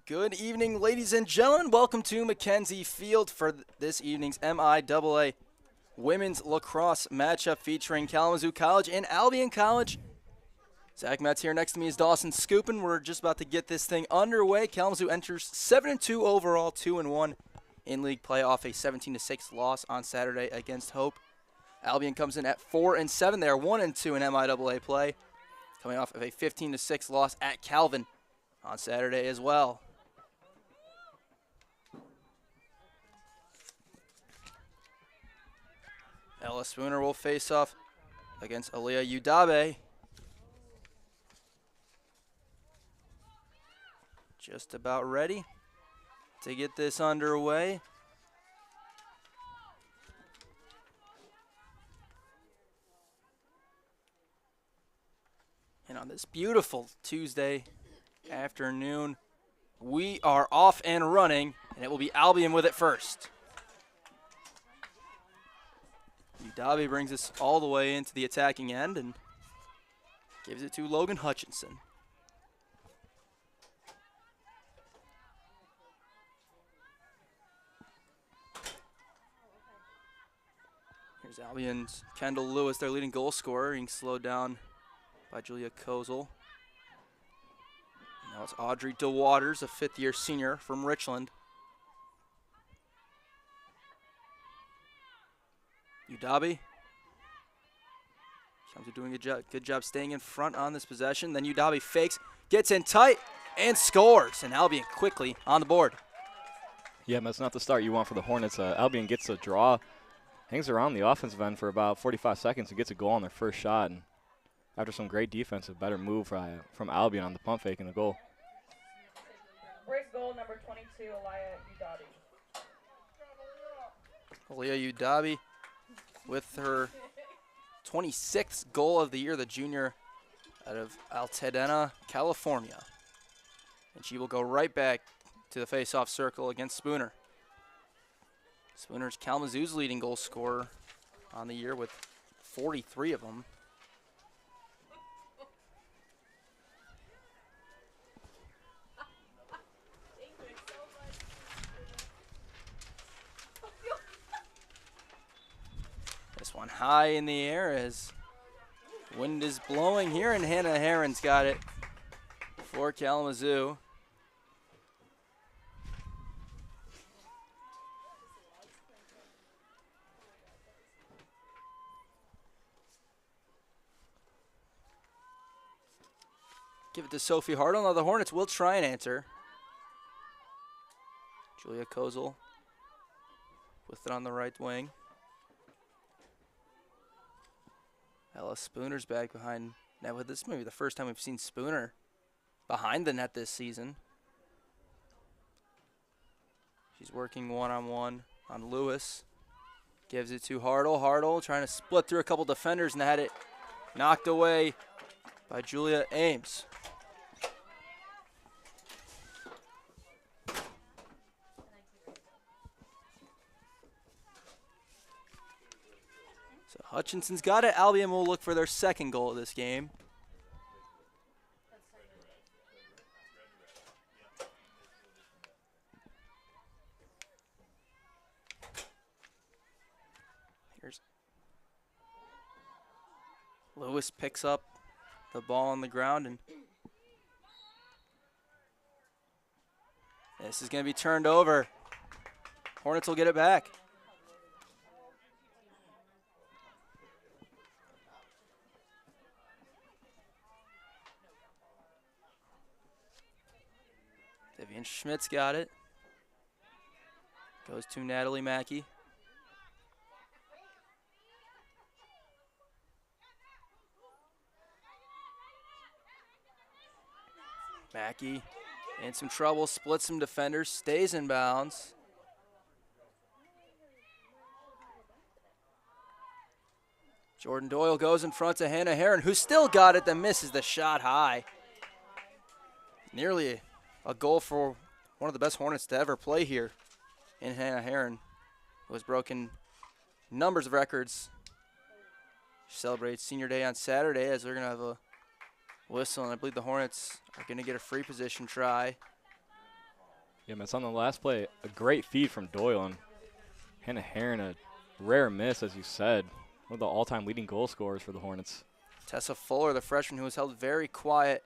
Good evening, ladies and gentlemen. Welcome to Mackenzie Field for this evening's MIAA Women's Lacrosse matchup featuring Kalamazoo College and Albion College. Zach Metz here. Next to me is Dawson Scoopin. We're just about to get this thing underway. Kalamazoo enters 7-2 overall, 2-1 in league play off a 17-6 loss on Saturday against Hope. Albion comes in at 4-7. They are 1-2 in MIAA play, coming off of a 15-6 loss at Calvin on Saturday as well. Ella Spooner will face off against Aliyah Udabe. Just about ready to get this underway. And on this beautiful Tuesday afternoon, we are off and running, and it will be Albion with it first. Udabe brings us all the way into the attacking end and gives it to Logan Hutchinson. Here's Albion's Kendall Lewis, their leading goal scorer, being slowed down by Julia Kozel. Now it's Audrey DeWaters, a fifth-year senior from Richland. Udabe comes to doing a good job staying in front on this possession. Then Udabe fakes, gets in tight, and scores. And Albion quickly on the board. Yeah, that's not the start you want for the Hornets. Albion gets a draw, hangs around the offensive end for about 45 seconds and gets a goal on their first shot. And after some great defense, a better move from Albion on the pump fake and the goal. Breaks goal number 22, Aliyah Udabe. Aliyah Udabe with her 26th goal of the year, the junior out of Altadena, California. And she will go right back to the face-off circle against Spooner. Spooner's Kalamazoo's leading goal scorer on the year with 43 of them. This one high in the air as wind is blowing here, and Hannah Herron's got it for Kalamazoo. Give it to Sophie Hartle. Now the Hornets will try and answer. Julia Kozel with it on the right wing. Ella Spooner's back behind. Now, this may be the first time we've seen Spooner behind the net this season. She's working one-on-one on Lewis. Gives it to Hartle. Hartle trying to split through a couple defenders and had it knocked away by Julia Ames. So Hutchinson's got it. Albion will look for their second goal of this game. Here's Lewis picks up the ball on the ground, and this is going to be turned over. Hornets will get it back. Vivian Schmidt's got it. Goes to Natalie Mackey. Mackey in some trouble, splits some defenders, stays in bounds. Jordan Doyle goes in front to Hannah Herron, who still got it, then misses the shot high. Nearly a goal for one of the best Hornets to ever play here in Hannah Herron, who has broken numbers of records. She celebrates Senior Day on Saturday, as they're going to have a whistle, and I believe the Hornets are going to get a free position try. Yeah, man, it's on the last play. A great feed from Doyle, and Hannah Herron, a rare miss, as you said. One of the all-time leading goal scorers for the Hornets. Tessa Fuller, the freshman who was held very quiet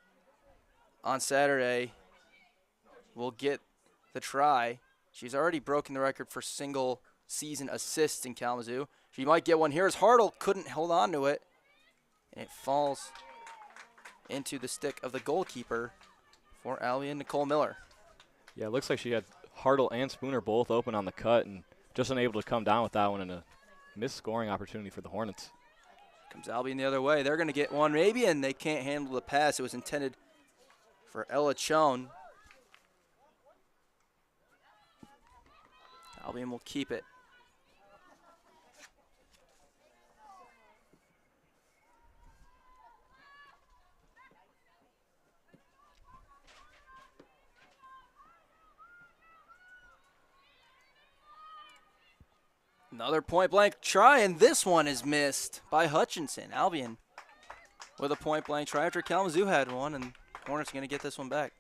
on Saturday, will get the try. She's already broken the record for single season assists in Kalamazoo. She might get one here as Hartle couldn't hold on to it. And it falls into the stick of the goalkeeper for Albion, Nicole Miller. Yeah, it looks like she had Hartle and Spooner both open on the cut and just unable to come down with that one, and a missed scoring opportunity for the Hornets. Comes Albion the other way. They're going to get one maybe, and they can't handle the pass. It was intended for Ella Chone. Albion will keep it. Another point-blank try, and this one is missed by Hutchinson. Albion with a point-blank try after Kalamazoo had one, and Hornets going to get this one back.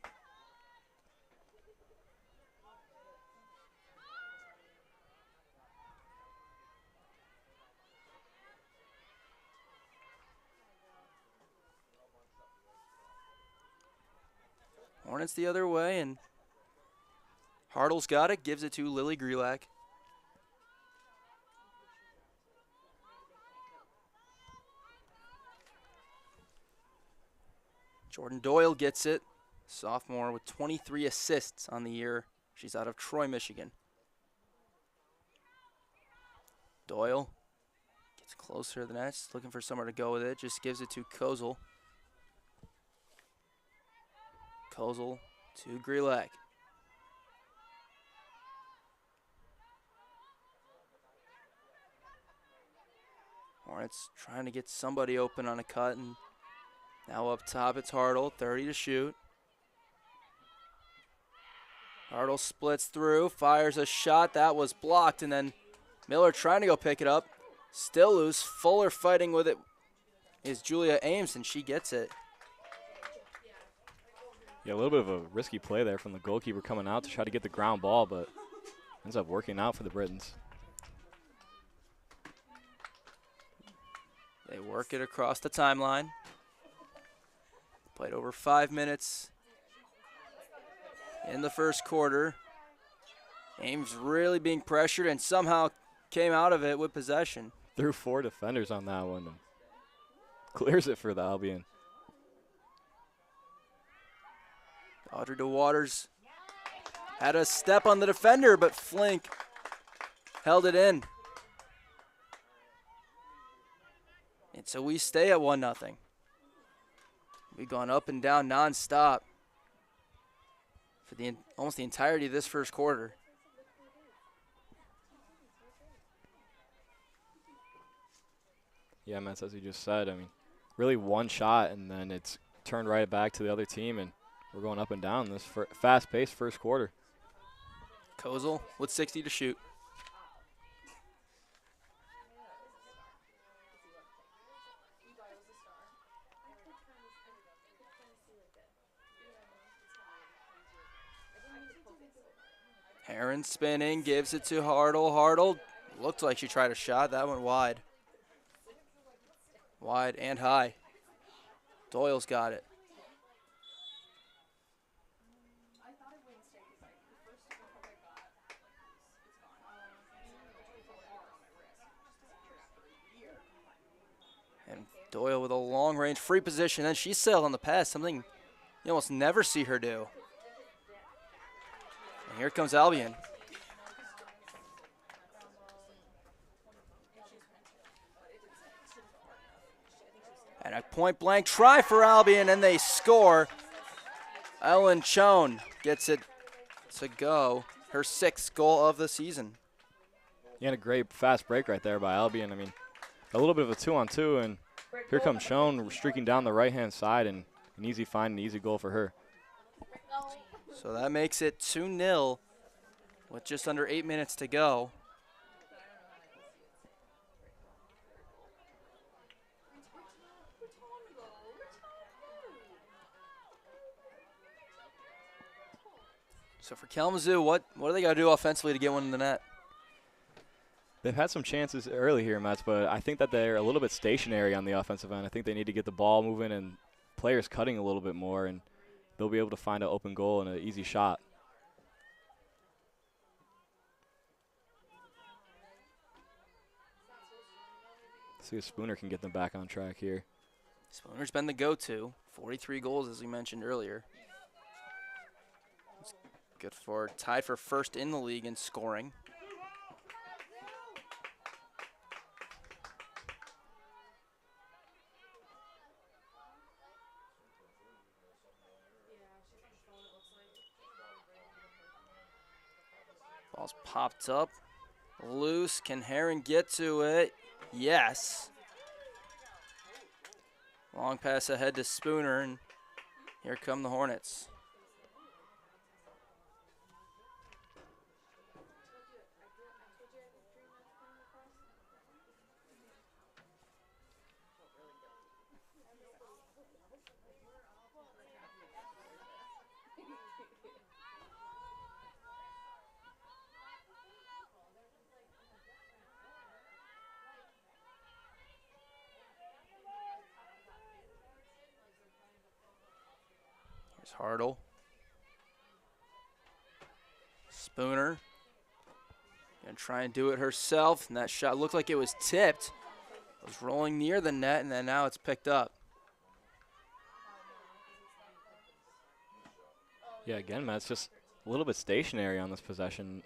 Hornets the other way, and Hartle's got it, gives it to Lily Grelak. Jordan Doyle gets it, sophomore with 23 assists on the year. She's out of Troy, Michigan. Doyle gets closer to the net, looking for somewhere to go with it, just gives it to Kozel. Kozel to Grelak. Hornets trying to get somebody open on a cut, and now up top it's Hartle, 30 to shoot. Hartle splits through, fires a shot, that was blocked, and then Miller trying to go pick it up. Still loose, Fuller fighting with it is Julia Ames, and she gets it. Yeah, a little bit of a risky play there from the goalkeeper coming out to try to get the ground ball, but ends up working out for the Britons. They work it across the timeline. Played over 5 minutes in the first quarter. Ames really being pressured and somehow came out of it with possession. Threw 4 defenders on that one and clears it for the Albion. Audrey DeWaters had a step on the defender, but Flink held it in. And so we stay at 1-0. We've gone up and down nonstop for almost the entirety of this first quarter. Yeah, man, as you just said, I mean, really one shot, and then it's turned right back to the other team, and we're going up and down this fast-paced first quarter. Kozel with 60 to shoot. Herron spinning, gives it to Hartle. Hartle looked like she tried a shot. That went wide. Wide and high. Doyle's got it. And Doyle with a long-range free position. And she sailed on the pass, something you almost never see her do. And here comes Albion. And a point-blank try for Albion, and they score. Ellen Chone gets it to go. Her 6th goal of the season. Yeah, and a great fast break right there by Albion. I mean, a little bit of a 2-on-2, and here comes Chone streaking down the right-hand side, and an easy find, an easy goal for her. So that makes it 2-0 with just under 8 minutes to go. So for Kalamazoo, what do they got to do offensively to get one in the net? They've had some chances early here, Mets, but I think that they're a little bit stationary on the offensive end. I think they need to get the ball moving and players cutting a little bit more, and they'll be able to find an open goal and an easy shot. See if Spooner can get them back on track here. Spooner's been the go-to. 43 goals, as we mentioned earlier. It's good for tied for first in the league in scoring. Ball's popped up. Loose. Can Heron get to it? Yes. Long pass ahead to Spooner, and here come the Hornets. Here's Hartle. Spooner. Gonna try and do it herself, and that shot looked like it was tipped. It was rolling near the net, and then now it's picked up. Yeah, again, Matt, it's just a little bit stationary on this possession.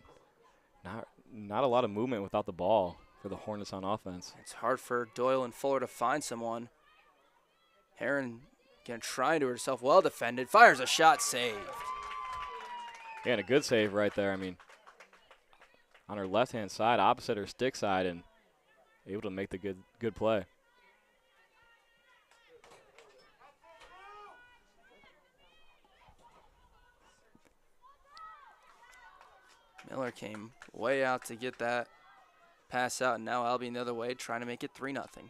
Not a lot of movement without the ball for the Hornets on offense. It's hard for Doyle and Fuller to find someone. Heron gonna try and do it herself. Well defended. Fires a shot, saved. Yeah, and a good save right there. I mean, on her left-hand side, opposite her stick side, and able to make the good play. Miller came way out to get that pass out, and now Albion the other way, trying to make it 3-0.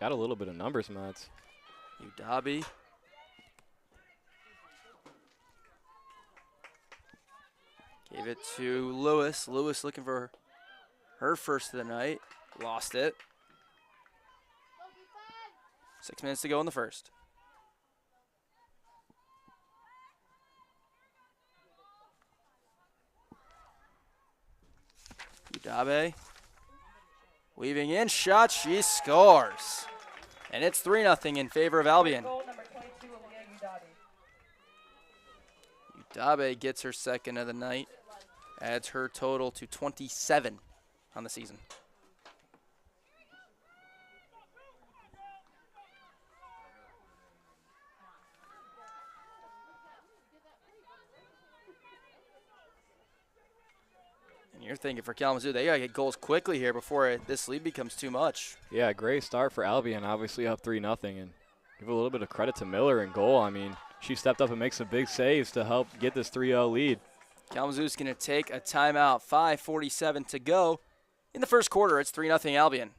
Got a little bit of numbers, Mats. Udabi. Gave it to Lewis. Lewis looking for her first of the night. Lost it. 6 minutes to go in the first. Udabe. Weaving in, shot, she scores. And it's 3-0 in favor of Albion. Goal number 22, Aaliyah Udabi. Udabe gets her second of the night. Adds her total to 27 on the season. And you're thinking for Kalamazoo, they got to get goals quickly here before this lead becomes too much. Yeah, great start for Albion, obviously up 3-0. And give a little bit of credit to Miller in goal. I mean, she stepped up and made some big saves to help get this 3-0 lead. Kalamazoo's going to take a timeout. 5:47 to go in the first quarter. It's 3-0 Albion.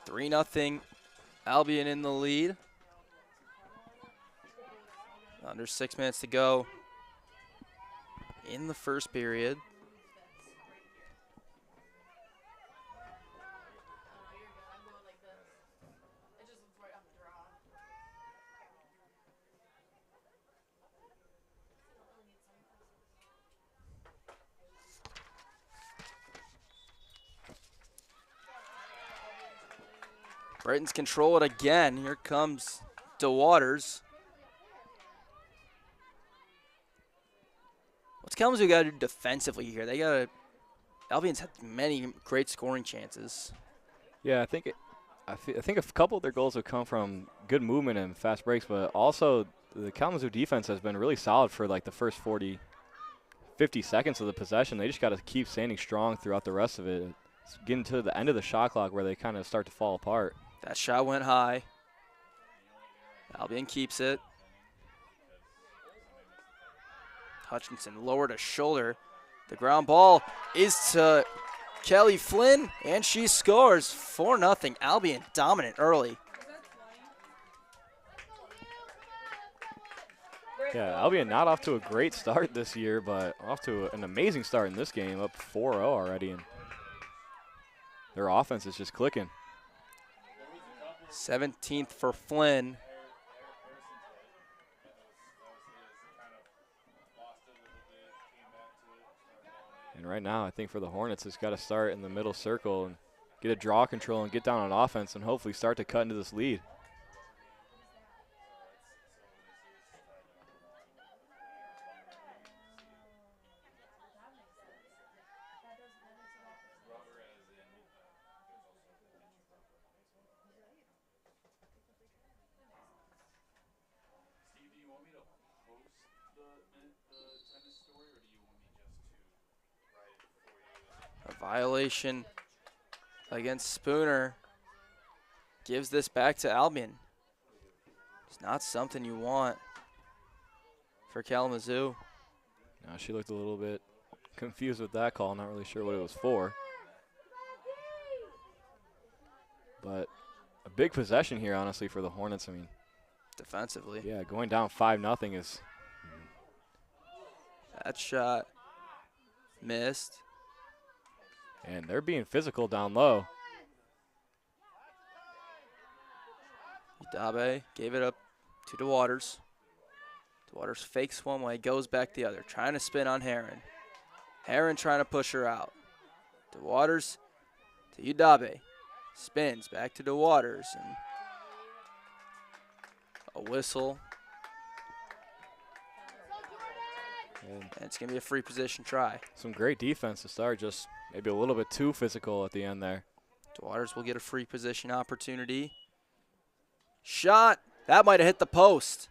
3-0 Albion in the lead. Under 6 minutes to go in the first period. Britons control it again. Here comes DeWaters. What's Kalamazoo got to do defensively here? They got to. Albion's had many great scoring chances. Yeah, I think a couple of their goals have come from good movement and fast breaks, but also the Kalamazoo defense has been really solid for like the first 40, 50 seconds of the possession. They just got to keep standing strong throughout the rest of it. It's getting to the end of the shot clock where they kind of start to fall apart. That shot went high. Albion keeps it. Hutchinson lowered a shoulder. The ground ball is to Kelly Flynn, and she scores 4-0. Albion dominant early. Yeah, Albion not off to a great start this year, but off to an amazing start in this game, up 4-0 already, and their offense is just clicking. 17th for Flynn. And right now, I think for the Hornets, it's got to start in the middle circle and get a draw control and get down on offense and hopefully start to cut into this lead. Violation against Spooner gives this back to Albion. It's not something you want for Kalamazoo. Now she looked a little bit confused with that call, not really sure what it was for. But a big possession here, honestly, for the Hornets. I mean, defensively. Yeah, going down 5-0 is. That shot missed. And they're being physical down low. Udabe gave it up to DeWaters. DeWaters fakes one way, goes back the other, trying to spin on Heron. Heron trying to push her out. DeWaters to Udabe. Spins back to DeWaters. And a whistle. And it's going to be a free position try. Some great defense to start, just maybe a little bit too physical at the end there. DeWaters will get a free position opportunity. Shot. That might have hit the post.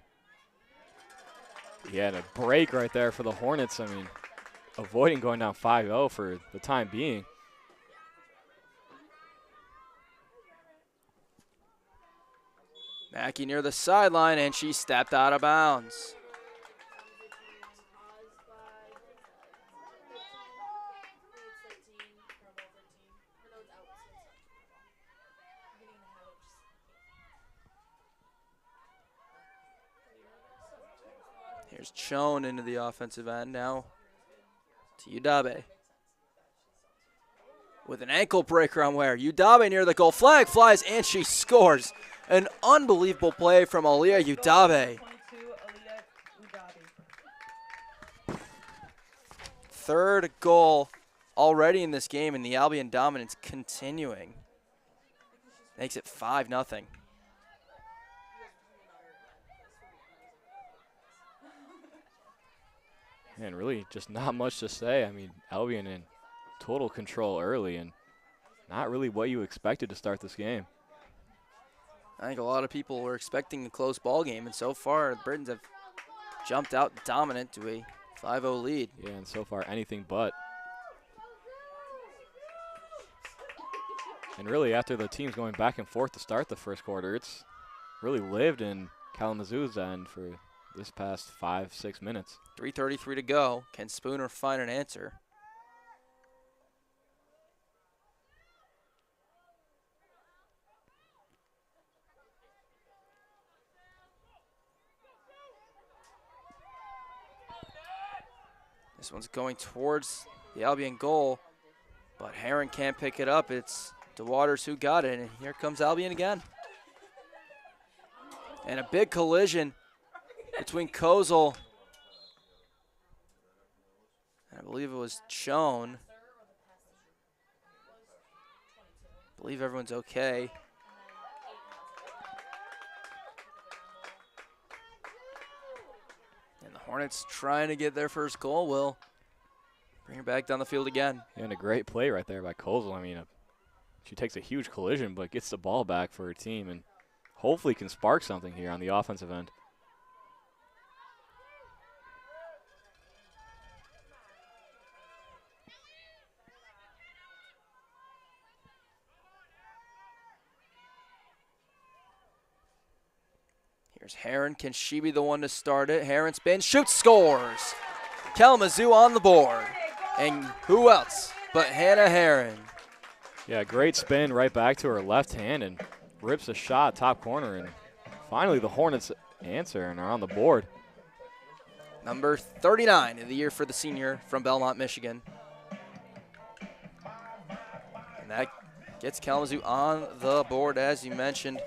Yeah, and a break right there for the Hornets. I mean, avoiding going down 5-0 for the time being. Mackey near the sideline, and she stepped out of bounds. Here's Chone into the offensive end now to Udabe. With an ankle breaker on where? Udabe near the goal. Flag flies, and she scores. An unbelievable play from Aliyah Udabe. Third goal already in this game, and the Albion dominance continuing. Makes it 5-0. And really just not much to say. I mean, Albion in total control early and not really what you expected to start this game. I think a lot of people were expecting a close ball game, and so far the Britons have jumped out dominant to a 5-0 lead. Yeah, and so far anything but. And really after the teams going back and forth to start the first quarter, it's really lived in Kalamazoo's end for this past 5-6 minutes. 3:33 to go. Can Spooner find an answer? This one's going towards the Albion goal, but Heron can't pick it up. It's DeWaters who got it, and here comes Albion again. And a big collision between Kozel, and I believe it was Schoen. I believe everyone's okay. And the Hornets trying to get their first goal will bring it back down the field again. Yeah, and a great play right there by Kozel. I mean, she takes a huge collision, but gets the ball back for her team and hopefully can spark something here on the offensive end. Here's Heron. Can she be the one to start it? Heron spins, shoots, scores. Kalamazoo on the board. And who else but Hannah Heron? Yeah, great spin right back to her left hand and rips a shot top corner. And finally the Hornets answer and are on the board. Number 39 of the year for the senior from Belmont, Michigan. And that gets Kalamazoo on the board, as you mentioned.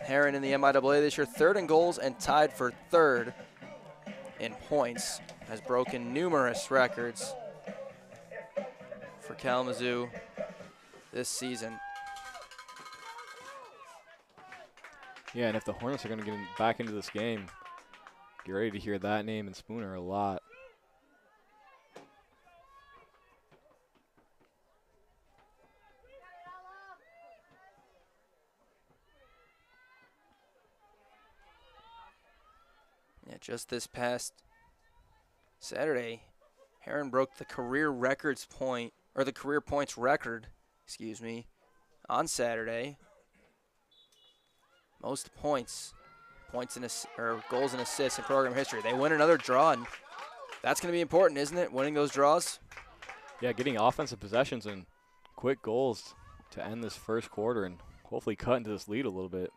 Heron in the MIAA this year, third in goals and tied for third in points. Has broken numerous records for Kalamazoo this season. Yeah, and if the Hornets are going to get back into this game, get ready to hear that name and Spooner a lot. Yeah, just this past Saturday, Heron broke the career points record, on Saturday. Most points in goals and assists in program history. They win another draw, and that's going to be important, isn't it? Winning those draws. Yeah, getting offensive possessions and quick goals to end this first quarter and hopefully cut into this lead a little bit.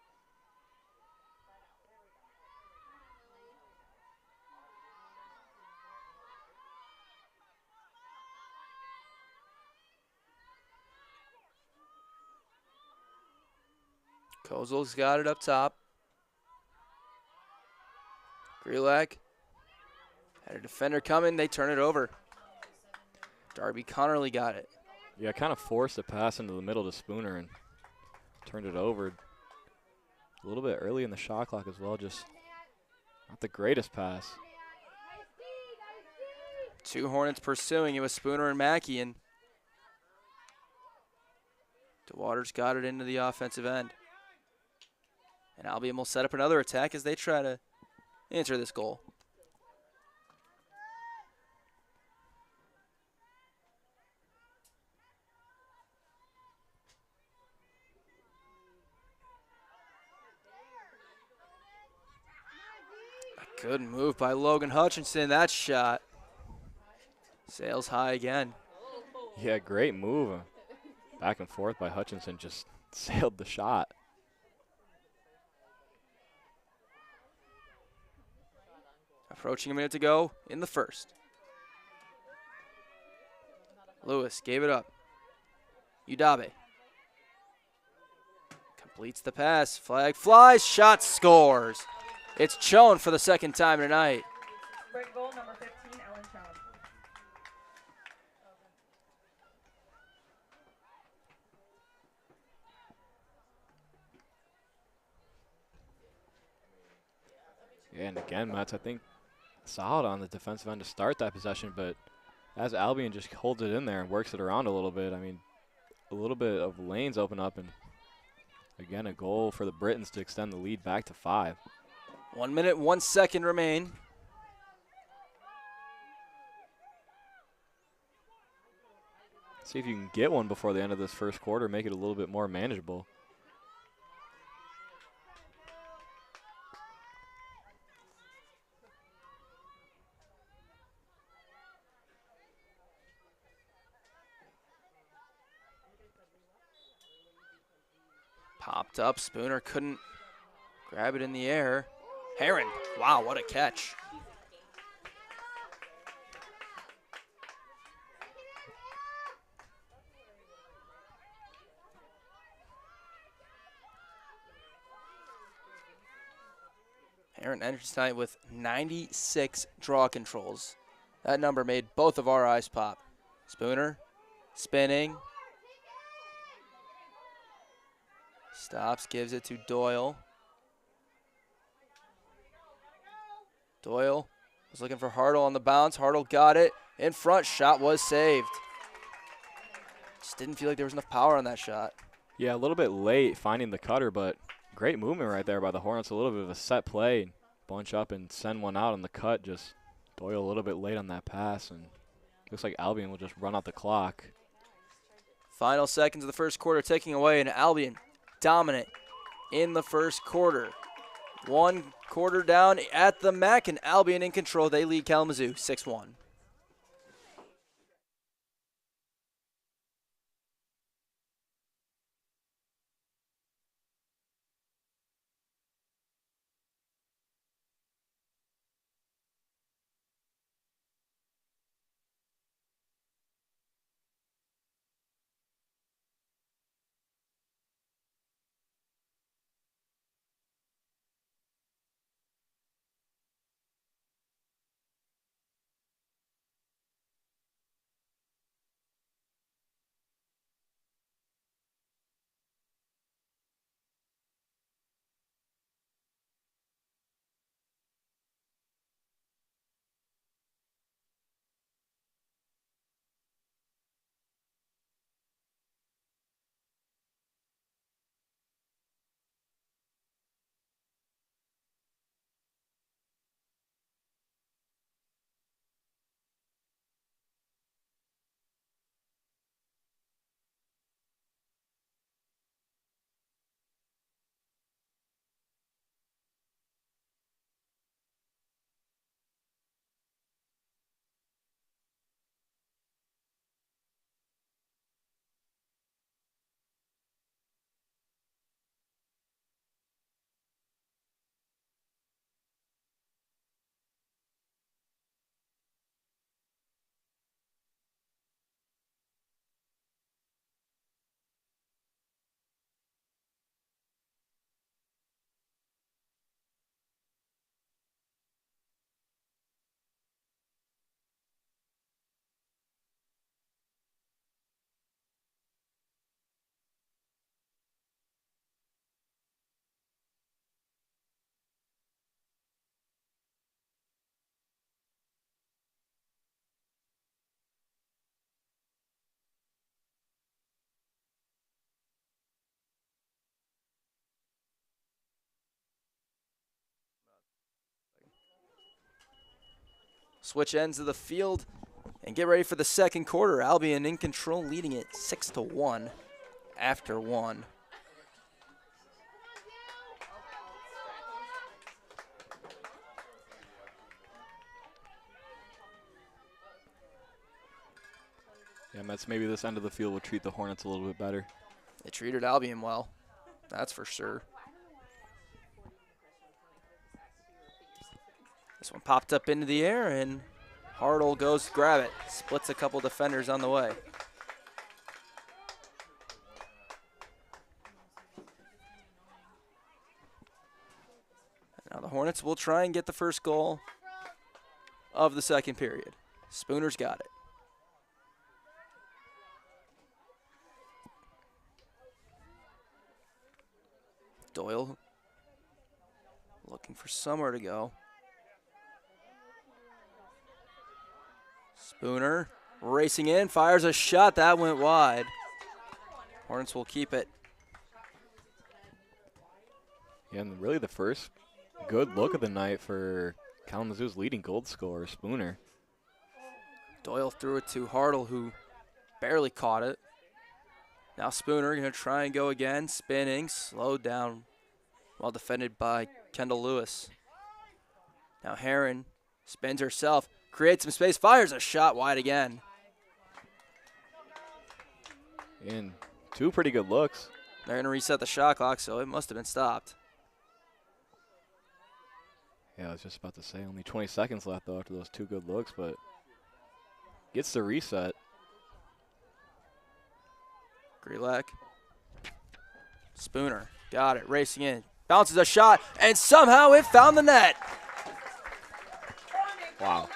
Kozel's got it up top. Grelak had a defender coming. They turn it over. Darby Connerly got it. Yeah, kind of forced a pass into the middle to Spooner and turned it over a little bit early in the shot clock as well. Just not the greatest pass. Two Hornets pursuing it with Spooner and Mackey, and DeWaters got it into the offensive end. And Albion will set up another attack as they try to answer this goal. A good move by Logan Hutchinson. That shot sails high again. Yeah, great move. Back and forth by Hutchinson, just sailed the shot. Approaching a minute to go in the first. Lewis gave it up. Udabe completes the pass. Flag flies. Shot scores. It's Choen for the second time tonight. Break goal number 15, Ellen Chown. Yeah, and again, Mets, I think solid on the defensive end to start that possession, but as Albion just holds it in there and works it around a little bit, I mean, a little bit of lanes open up, and again, a goal for the Britons to extend the lead back to 5. 1 minute, 1 second remain. See if you can get one before the end of this first quarter, make it a little bit more manageable. Popped up. Spooner couldn't grab it in the air. Heron. Wow, what a catch. Aaron enters tonight with 96 draw controls. That number made both of our eyes pop. Spooner, spinning. Stops, gives it to Doyle. Doyle was looking for Hartle on the bounce. Hartle got it in front. Shot was saved. Just didn't feel like there was enough power on that shot. Yeah, a little bit late finding the cutter, but great movement right there by the Hornets. A little bit of a set play. Bunch up and send one out on the cut. Just Doyle a little bit late on that pass, and looks like Albion will just run out the clock. Final seconds of the first quarter ticking away, and Albion dominant in the first quarter. 1 quarter down at the MAC, and Albion in control. They lead Kalamazoo 6-1. Switch ends of the field and get ready for the second quarter. Albion in control, leading it 6-1 after 1. Yeah, Mets, maybe this end of the field will treat the Hornets a little bit better. They treated Albion well, that's for sure. This one popped up into the air, and Hartle goes to grab it. Splits a couple defenders on the way. Now the Hornets will try and get the first goal of the second period. Spooner's got it. Doyle looking for somewhere to go. Spooner racing in, fires a shot. That went wide. Hornets will keep it. Yeah, and really the first good look of the night for Kalamazoo's leading goal scorer, Spooner. Doyle threw it to Hartle, who barely caught it. Now Spooner going to try and go again, spinning, slowed down, well defended by Kendall Lewis. Now Heron spins herself, creates some space, fires a shot wide again. And 2 pretty good looks. They're going to reset the shot clock, so it must have been stopped. Yeah, I was just about to say, only 20 seconds left, though, after those 2 good looks, but gets the reset. Grelak. Spooner got it, racing in. Bounces a shot, and somehow it found the net. Wow.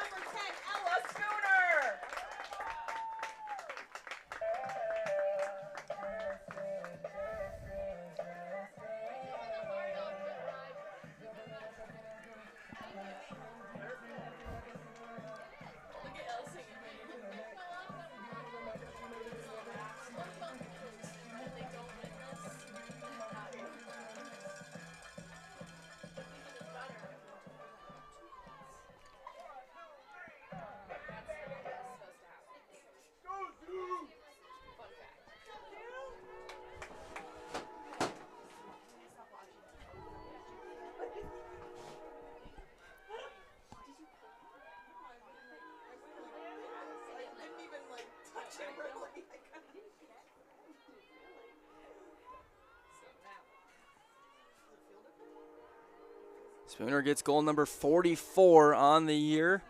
Spooner gets goal number 44 on the year.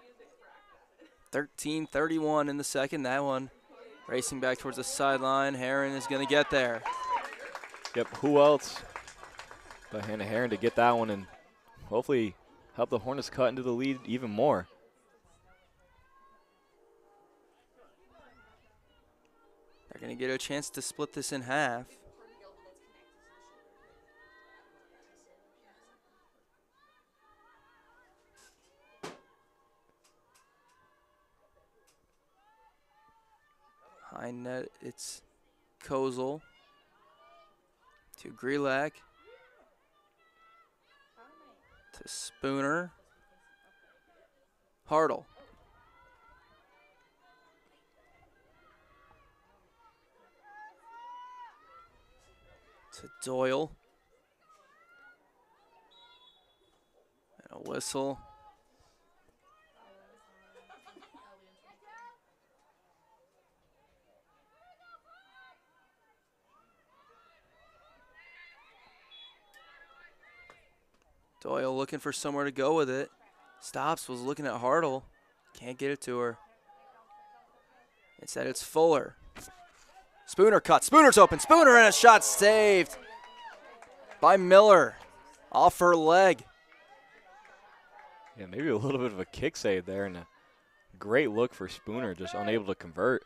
13:31 in the second. That one racing back towards the sideline. Heron is going to get there. Yep, who else but Hannah Heron to get that one and hopefully help the Hornets cut into the lead even more. They're going to get a chance to split this in half. High net, it's Kozel to Grelak to Spooner. Hartle. To Doyle. And a whistle. Doyle looking for somewhere to go with it. Stops, was looking at Hartle. Can't get it to her. Instead, it's Fuller. Spooner cut. Spooner's open. Spooner and a shot saved by Miller off her leg. Yeah, maybe a little bit of a kick save there and a great look for Spooner, just unable to convert.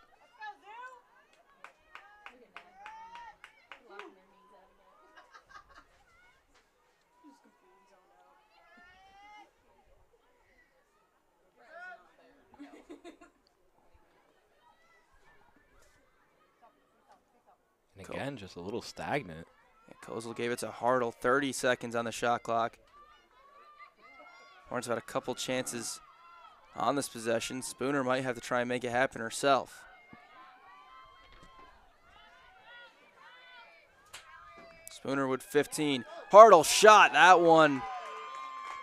And again, just a little stagnant. Yeah, Kozel gave it to Hartle. 30 seconds on the shot clock. Hornets had a couple chances on this possession. Spooner might have to try and make it happen herself. Spooner with 15. Hartle shot. That one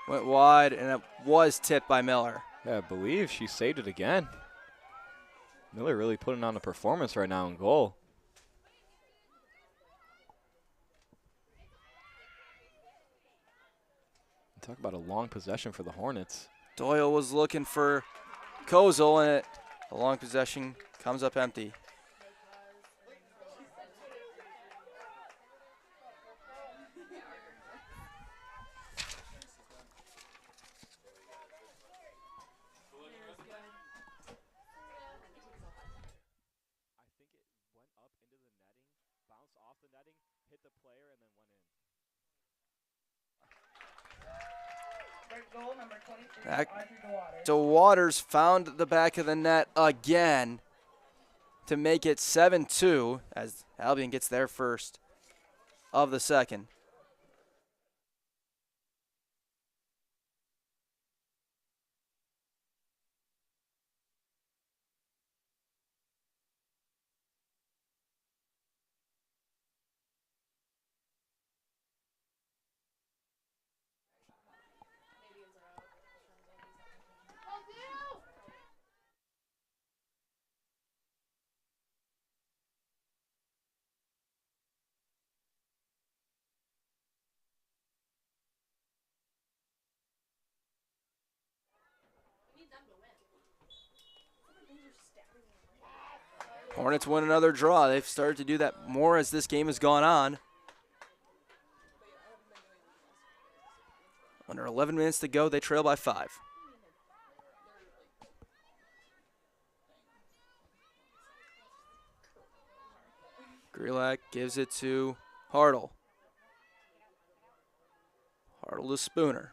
went wide, and it was tipped by Miller. Yeah, I believe she saved it again. Miller really putting on a performance right now in goal. Talk about a long possession for the Hornets. Doyle was looking for Kozel, and the long possession comes up empty. DeWaters found the back of the net again to make it 7-2 as Albion gets their first of the second. Hornets win another draw. They've started to do that more as this game has gone on. Under 11 minutes to go, they trail by 5. Grelak gives it to Hartle. Hartle to Spooner.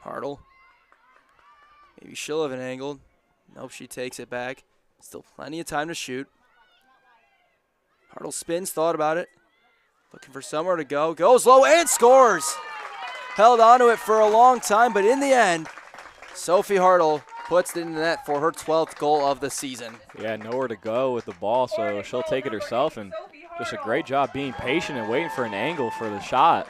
Hartle. Maybe she'll have an angle. Nope, she takes it back. Still plenty of time to shoot. Hartle spins, thought about it. Looking for somewhere to go. Goes low and scores. Held onto it for a long time, but in the end, Sophie Hartle puts it in the net for her 12th goal of the season. Yeah, nowhere to go with the ball, so she'll take it herself, and just a great job being patient and waiting for an angle for the shot.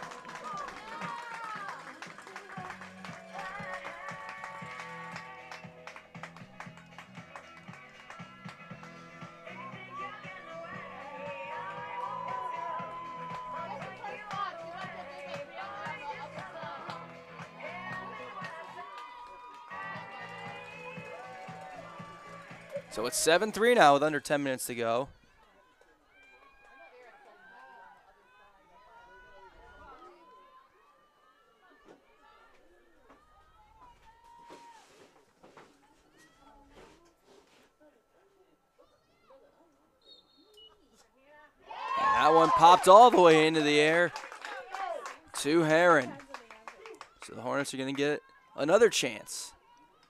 So it's 7-3 now with under 10 minutes to go. And that one popped all the way into the air to Heron. So the Hornets are going to get another chance.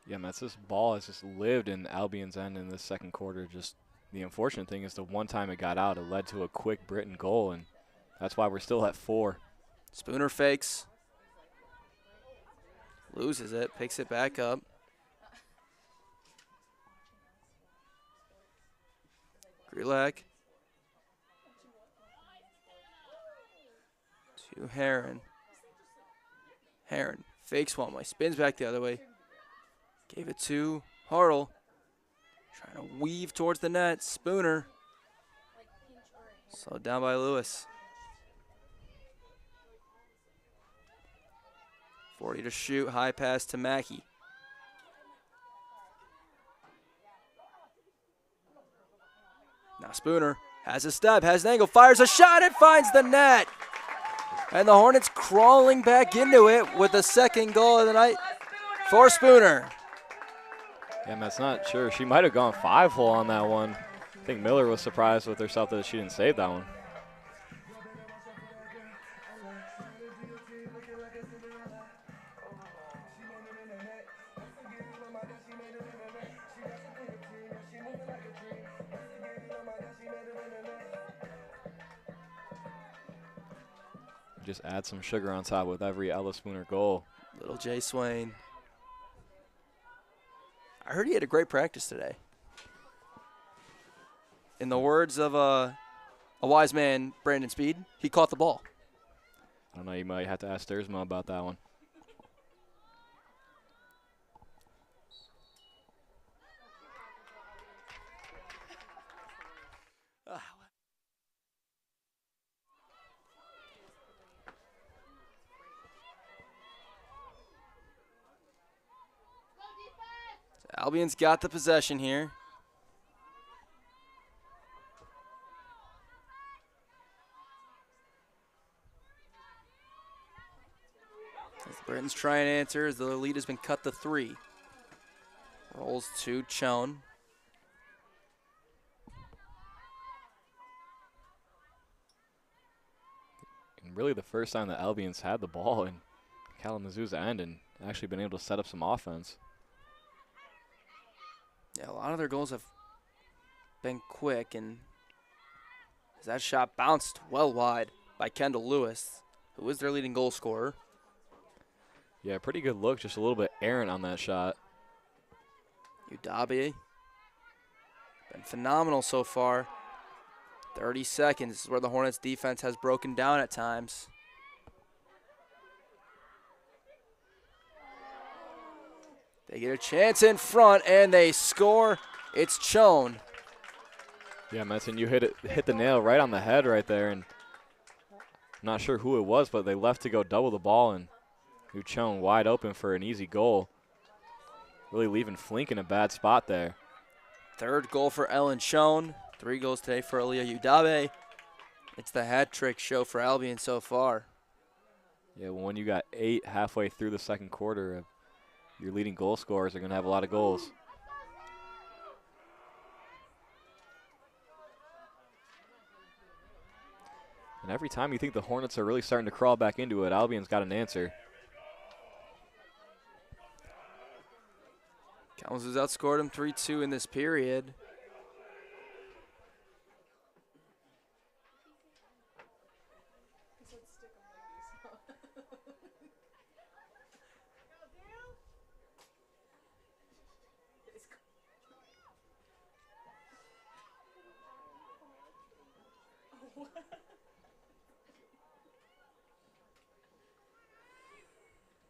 Yeah, Mets, this ball has just lived in Albion's end in this second quarter. Just the unfortunate thing is the one time it got out, it led to a quick Britain goal, and that's why we're still at 4. Spooner fakes. Loses it, picks it back up. Grelak. To Heron. Heron fakes one way, spins back the other way. Gave it to Hartle. Trying to weave towards the net. Spooner. Slowed down by Lewis. 40 to shoot. High pass to Mackey. Now Spooner has a step, has an angle, fires a shot, and finds the net. And the Hornets crawling back into it with the second goal of the night for Spooner. Yeah, Matt's not sure. She might have gone 5-hole on that one. I think Miller was surprised with herself that she didn't save that one. Just add some sugar on top with every Ella Spooner goal. Little Jay Swain. I heard he had a great practice today. In the words of a wise man, Brandon Speed, he caught the ball. I don't know, you might have to ask Sturzma about that one. Albion's got the possession here. As the Britons try and answer as the lead has been cut to 3. Rolls to Chone. And really the first time that Albion's had the ball in Kalamazoo's end and actually been able to set up some offense. Yeah, a lot of their goals have been quick, and as that shot bounced well wide by Kendall Lewis, who is their leading goal scorer. Yeah, pretty good look, just a little bit errant on that shot. Udabi, been phenomenal so far. 30 seconds, this is where the Hornets defense has broken down at times. They get a chance in front, and they score. It's Chone. Yeah, Metzen, you hit the nail right on the head right there. And not sure who it was, but they left to go double the ball, and Uchone wide open for an easy goal. Really leaving Flink in a bad spot there. Third goal for Ellen Schoen. 3 goals today for Aaliyah Udabe. It's the hat trick show for Albion so far. Yeah, well, when you got 8 halfway through the second quarter, your leading goal scorers are going to have a lot of goals. And every time you think the Hornets are really starting to crawl back into it, Albion's got an answer. Kalamazoo's outscored them 3-2 in this period.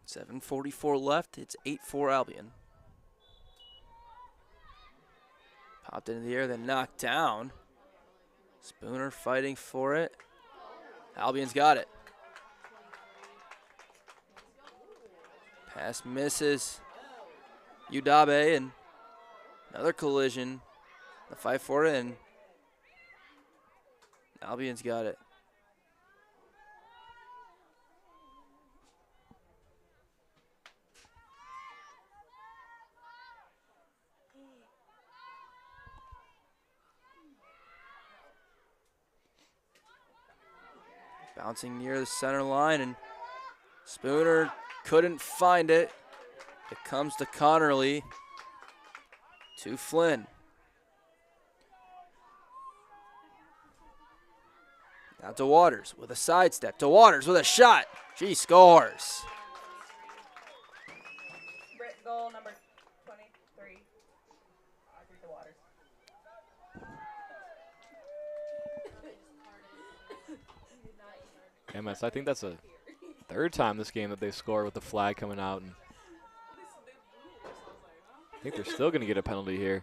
.7:44 left. It's 8-4 Albion. Popped into the air, then knocked down. Spooner fighting for it. Albion's got it. Pass misses. Udabe, and another collision. The fight for it, and Albion's got it. Bouncing near the center line, and Spooner couldn't find it. It comes to Connerly. To Flynn. Now to Waters with a sidestep. To Waters with a shot. She scores. Brick goal number 23. Audrey to Waters. MS, I think that's the 3rd time this game that they score with the flag coming out. And I think they're still going to get a penalty here.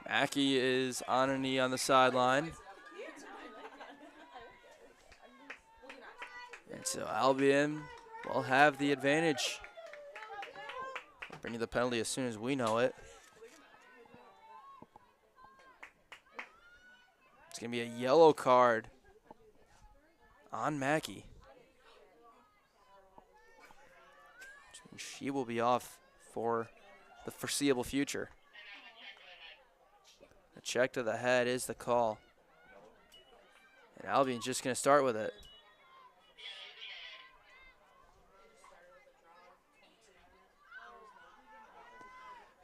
Mackey is on a knee on the sideline. And so Albion will have the advantage. I'll bring you the penalty as soon as we know it. It's going to be a yellow card on Mackey. She will be off for the foreseeable future. A check to the head is the call. And Albion's just going to start with it.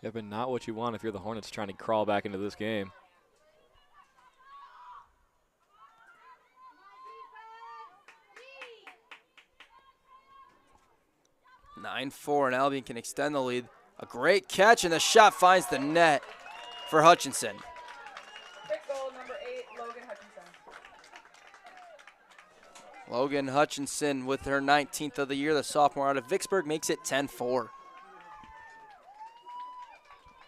Yeah, but not what you want if you're the Hornets trying to crawl back into this game. (9-4), and Albion can extend the lead. A great catch, and the shot finds the net for Hutchinson. Brick goal number 8, Logan Hutchinson. Logan Hutchinson with her 19th of the year. The sophomore out of Vicksburg makes it 10-4.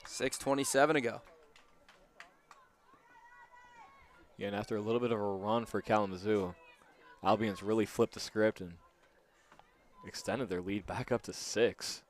6:27 to go. Yeah, and after a little bit of a run for Kalamazoo, Albion's really flipped the script and extended their lead back up to 6.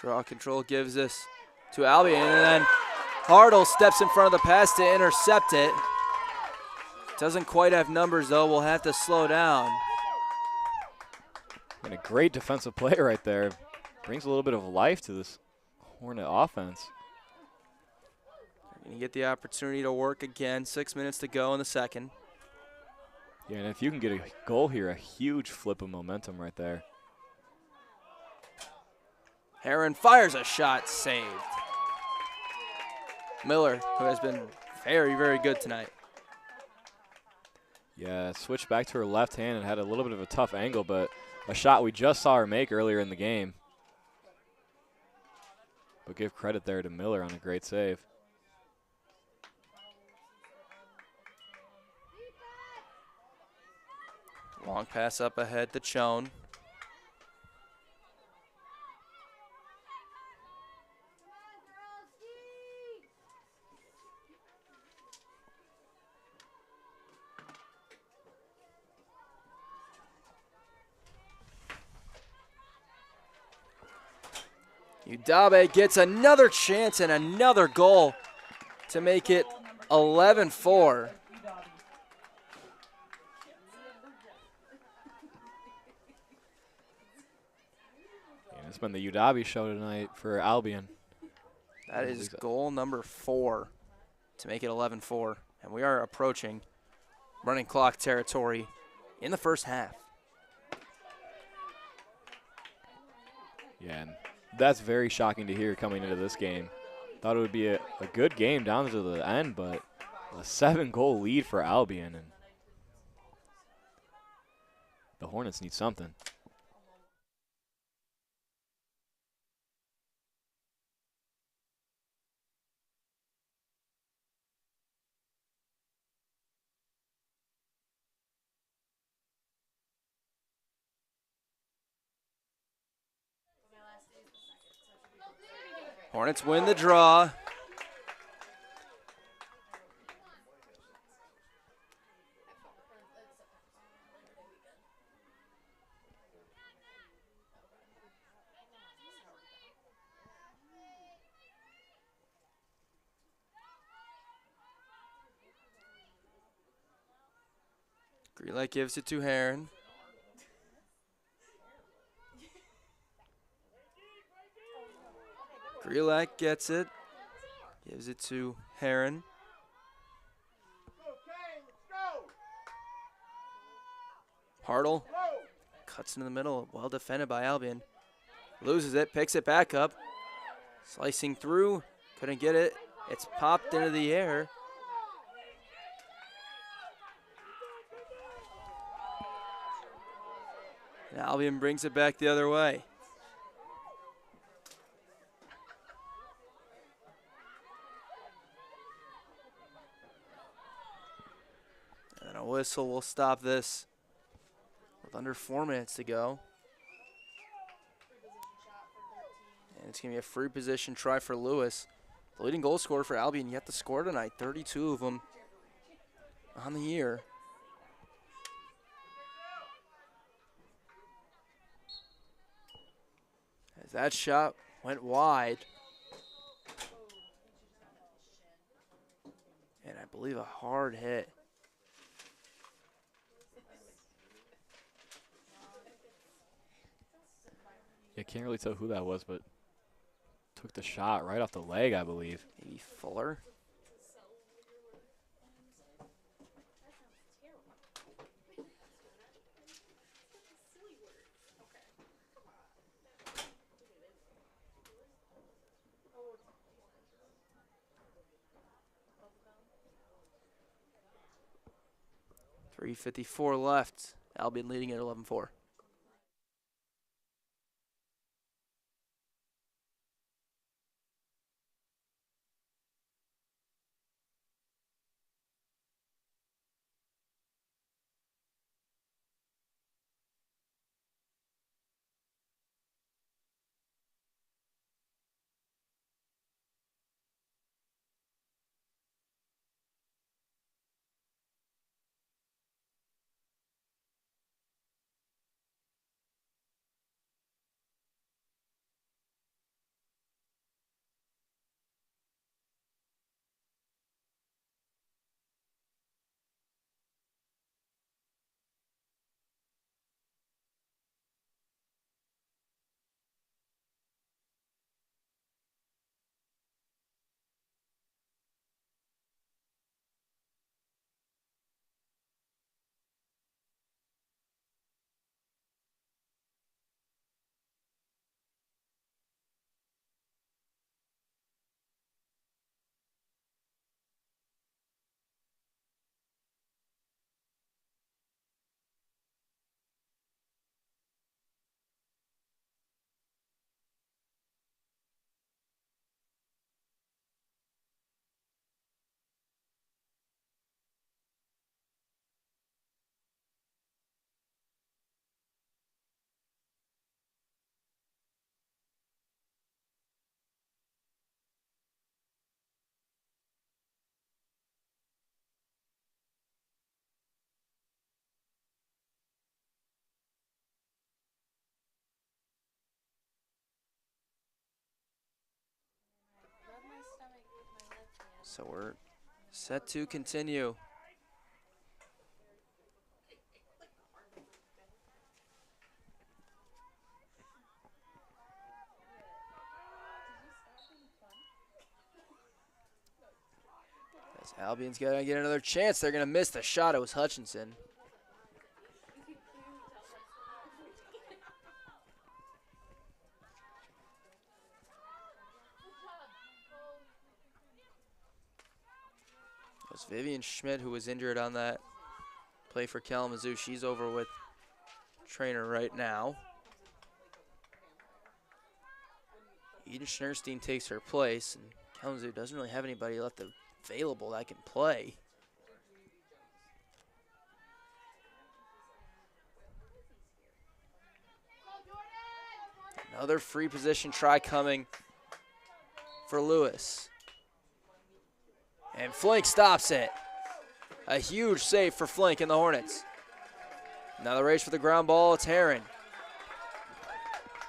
Draw control gives this to Albion, and then Hartle steps in front of the pass to intercept it. Doesn't quite have numbers, though. We'll have to slow down. And a great defensive play right there. Brings a little bit of life to this Hornet offense. You get the opportunity to work again. 6 minutes to go in the second. Yeah, and if you can get a goal here, a huge flip of momentum right there. Heron fires a shot, saved. Miller, who has been very, very good tonight. Yeah, switched back to her left hand and had a little bit of a tough angle, but a shot we just saw her make earlier in the game. But give credit there to Miller on a great save. Long pass up ahead to Chone. Udabe gets another chance and another goal to make it 11-4. And it's been the Udabe show tonight for Albion. That is goal number 4 to make it 11-4. And we are approaching running clock territory in the first half. Yeah, and that's very shocking to hear coming into this game. Thought it would be a good game down to the end, but a 7-goal lead for Albion, and the Hornets need something. Hornets win the draw. Greenlight gives it to Heron. Greenlight gets it. Gives it to Heron. Hartle cuts into the middle. Well defended by Albion. Loses it, picks it back up. Slicing through. Couldn't get it. It's popped into the air. And Albion brings it back the other way. And a whistle will stop this with under 4 minutes to go. And it's going to be a free position try for Lewis. The leading goal scorer for Albion yet to score tonight. 32 of them on the year. As that shot went wide. And I believe a hard hit. Yeah, can't really tell who that was, but took the shot right off the leg, I believe. Maybe Fuller. .354 left. Albion leading at 11-4. So we're set to continue. As Albion's going to get another chance. They're going to miss the shot. It was Hutchinson. It was Vivian Schmidt who was injured on that play for Kalamazoo. She's over with trainer right now. Eden Schnerstein takes her place, and Kalamazoo doesn't really have anybody left available that can play. Another free position try coming for Lewis. And Flink stops it. A huge save for Flink and the Hornets. Now the race for the ground ball, it's Heron.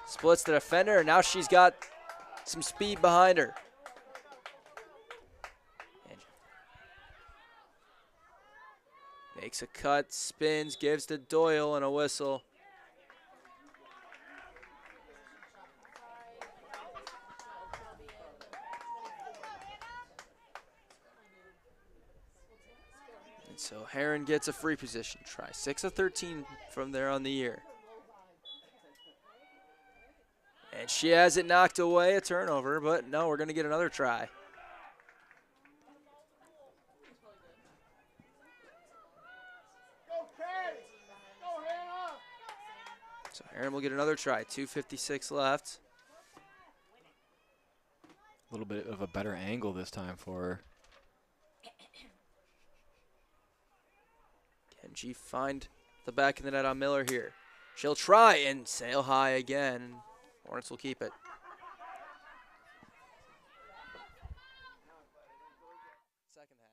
Splits the defender, and now she's got some speed behind her. And makes a cut, spins, gives to Doyle, and a whistle. And so Heron gets a free position try. 6 of 13 from there on the year. And she has it knocked away, a turnover, but no, we're going to get another try. So Heron will get another try, 2:56 left. A little bit of a better angle this time for her. Can she find the back of the net on Miller here? She'll try and sail high again. Hornets will keep it. Second half.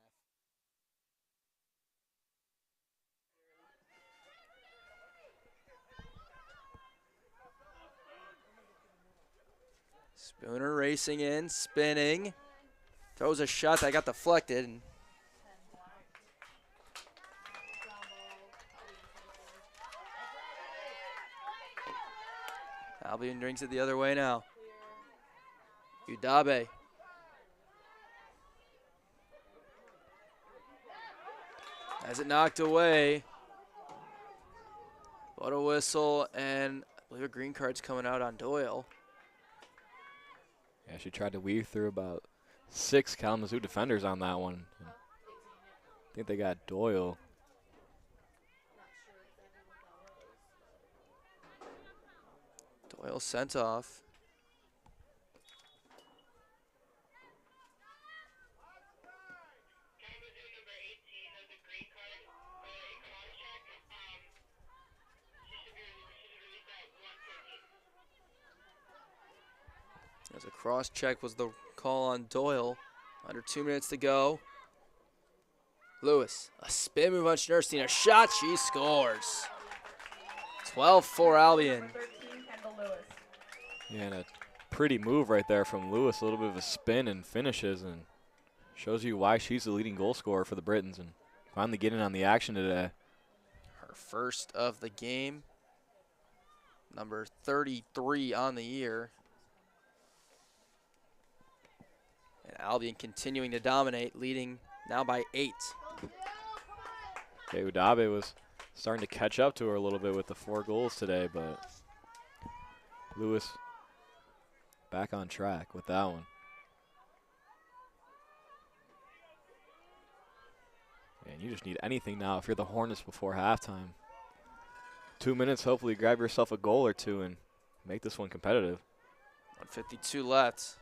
Spooner racing in, spinning. Throws a shot that got deflected. And Albion brings it the other way now. Udabe. Has it knocked away. But a whistle, and I believe a green card's coming out on Doyle. Yeah, she tried to weave through about 6 Kalamazoo defenders on that one. I think they got Doyle. Doyle sent off. As a cross check was the call on Doyle. Under 2 minutes to go. Lewis, a spin move on Schnerstein, a shot, she scores. 12 for Albion. Yeah, and a pretty move right there from Lewis. A little bit of a spin and finishes, and shows you why she's the leading goal scorer for the Britons and finally getting on the action today. Her first of the game. Number 33 on the year. And Albion continuing to dominate, leading now by 8. Okay, Udabe was starting to catch up to her a little bit with the 4 goals today, but Lewis back on track with that one. And you just need anything now if you're the Hornets before halftime. 2 minutes, hopefully grab yourself a goal or two and make this one competitive. 1:52 left.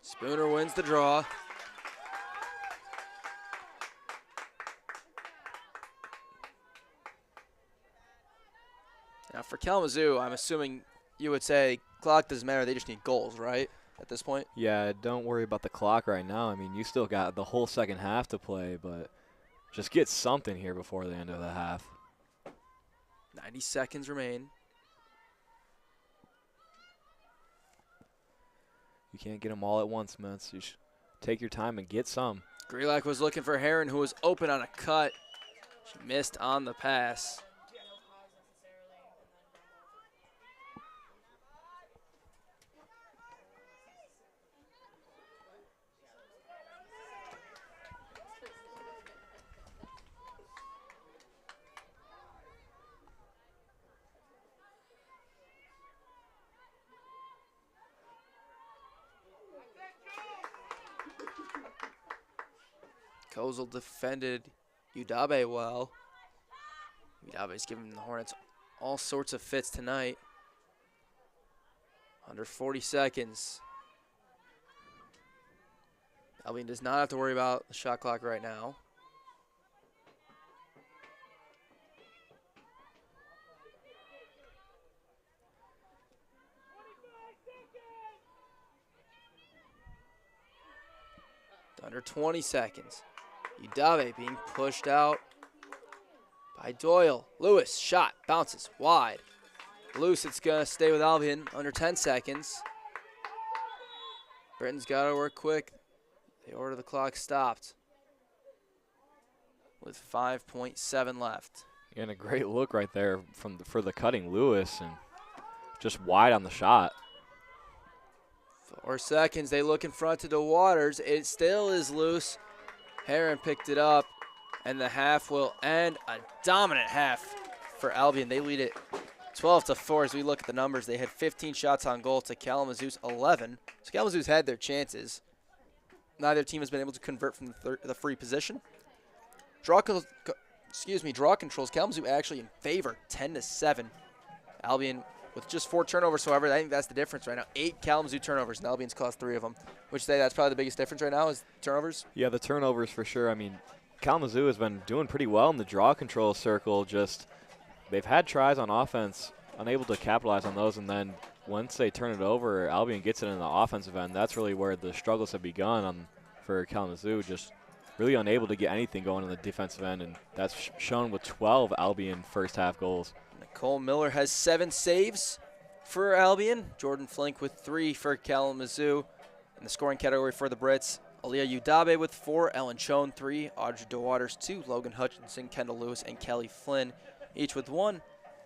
Spooner wins the draw. Now for Kalamazoo, I'm assuming you would say clock doesn't matter, they just need goals, right, at this point? Yeah, don't worry about the clock right now. I mean, you still got the whole second half to play, but just get something here before the end of the half. 90 seconds remain. You can't get them all at once, man. So you should take your time and get some. Grelak was looking for Heron, who was open on a cut. She missed on the pass. Kozel defended Udabe well. Udabe's giving the Hornets all sorts of fits tonight. Under 40 seconds. Albion does not have to worry about the shot clock right now. Under 20 seconds. Udabe being pushed out by Doyle. Lewis, shot, bounces wide. Loose, it's going to stay with Albion. Under 10 seconds. Britain's got to work quick. They order the clock stopped with 5.7 left. And a great look right there for the cutting Lewis, and just wide on the shot. 4 seconds. They look in front to the Waters. It still is loose. Heron picked it up, and the half will end. A dominant half for Albion. They lead it 12-4 as we look at the numbers. They had 15 shots on goal to Kalamazoo's 11. So Kalamazoo's had their chances. Neither team has been able to convert from the free position. Draw controls. Kalamazoo actually in favor, 10-7. Albion with just 4 turnovers, however, I think that's the difference right now. 8 Kalamazoo turnovers, and Albion's caused 3 of them. Would you say that's probably the biggest difference right now is turnovers? Yeah, the turnovers for sure. I mean, Kalamazoo has been doing pretty well in the draw control circle. Just they've had tries on offense, unable to capitalize on those, and then once they turn it over, Albion gets it in the offensive end. That's really where the struggles have begun for Kalamazoo. Just really unable to get anything going on the defensive end, and that's shown with 12 Albion first half goals. Nicole Miller has 7 saves for Albion. Jordan Flink with 3 for Kalamazoo. In the scoring category for the Brits, Aaliyah Udabe with 4, Ellen Choen 3, Audrey DeWaters 2, Logan Hutchinson, Kendall Lewis, and Kelly Flynn each with 1.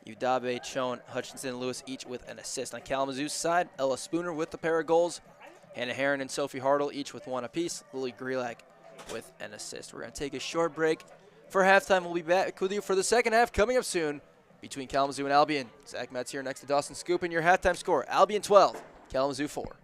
Udabe, Choen, Hutchinson, and Lewis each with an assist. On Kalamazoo's side, Ella Spooner with the pair of goals. Hannah Heron and Sophie Hartle each with 1 apiece. Lily Grelak with an assist. We're going to take a short break for halftime. We'll be back with you for the second half coming up soon between Kalamazoo and Albion. Zach Metz here next to Dawson Scoop, and your halftime score, Albion 12, Kalamazoo 4.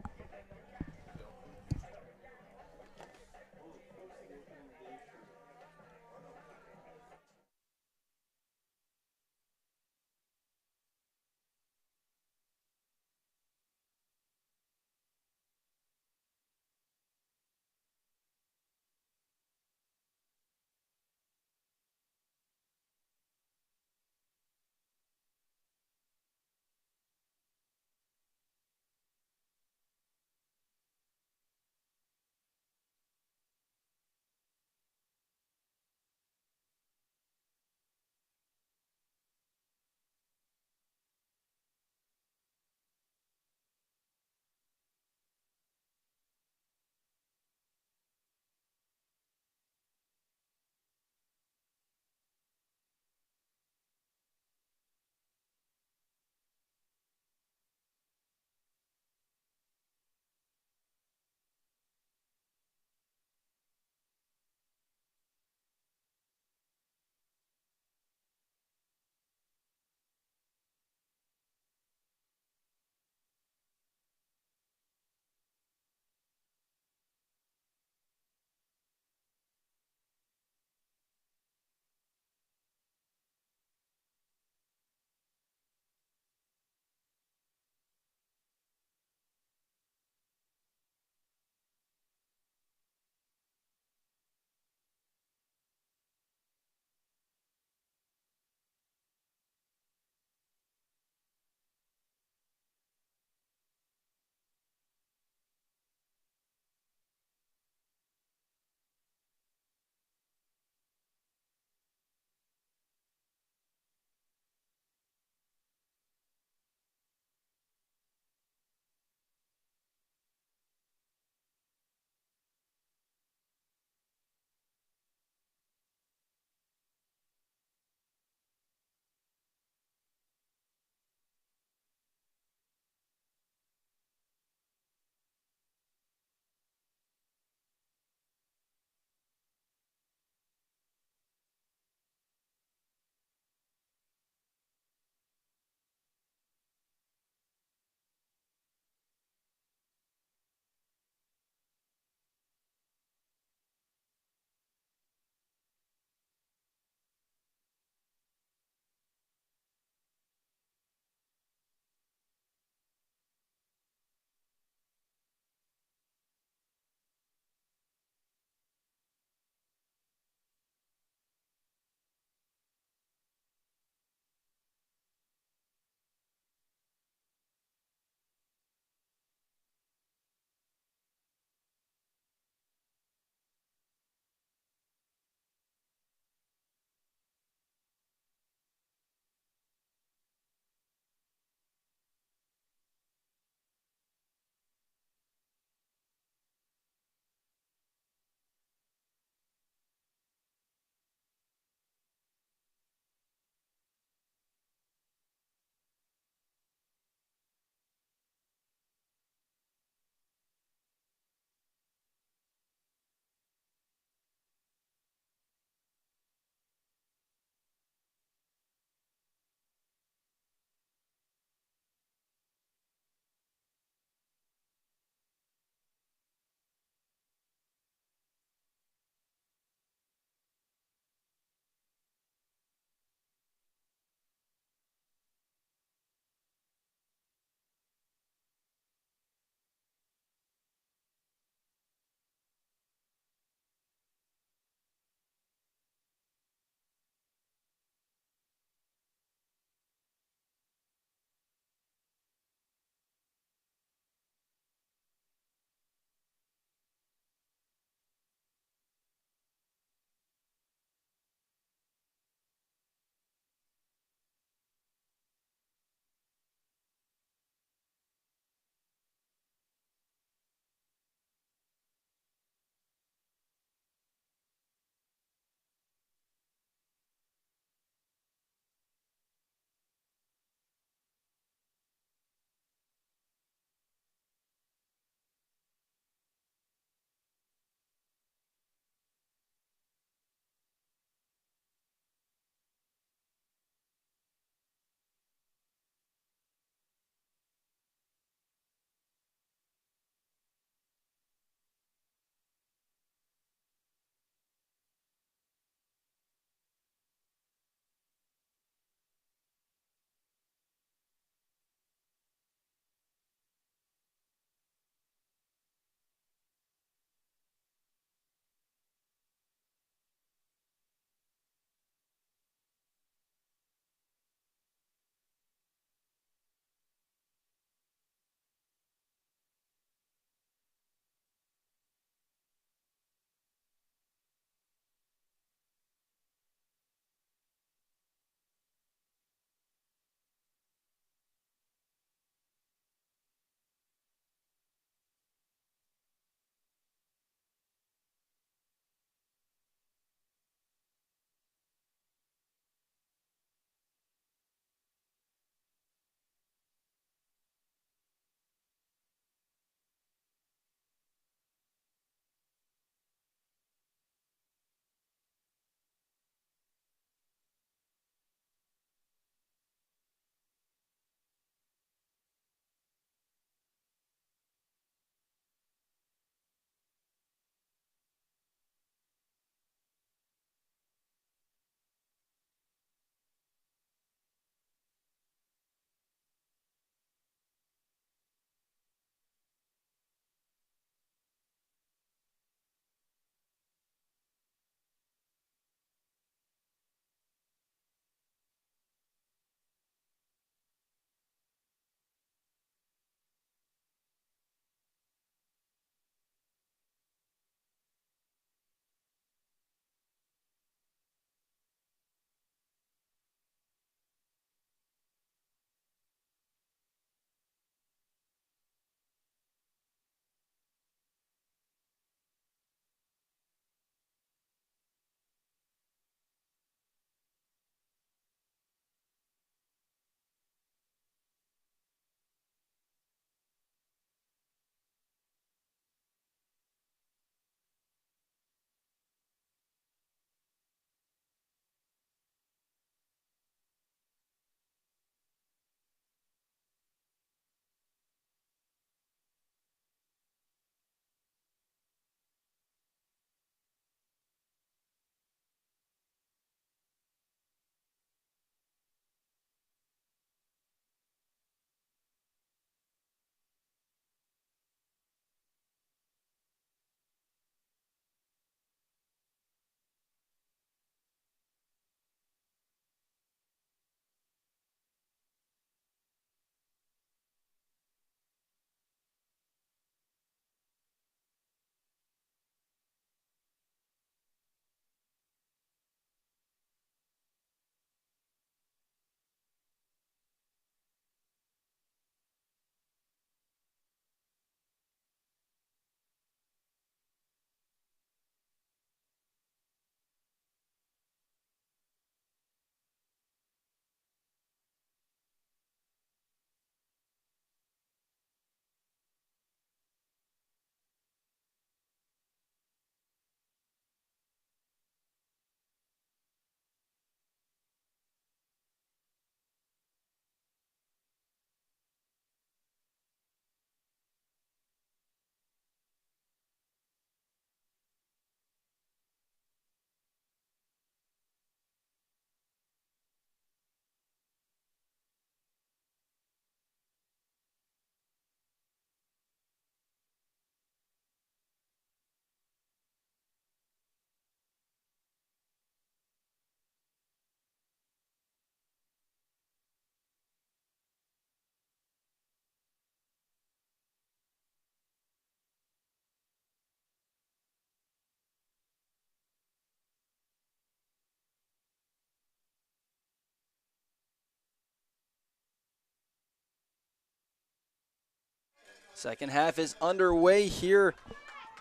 Second half is underway here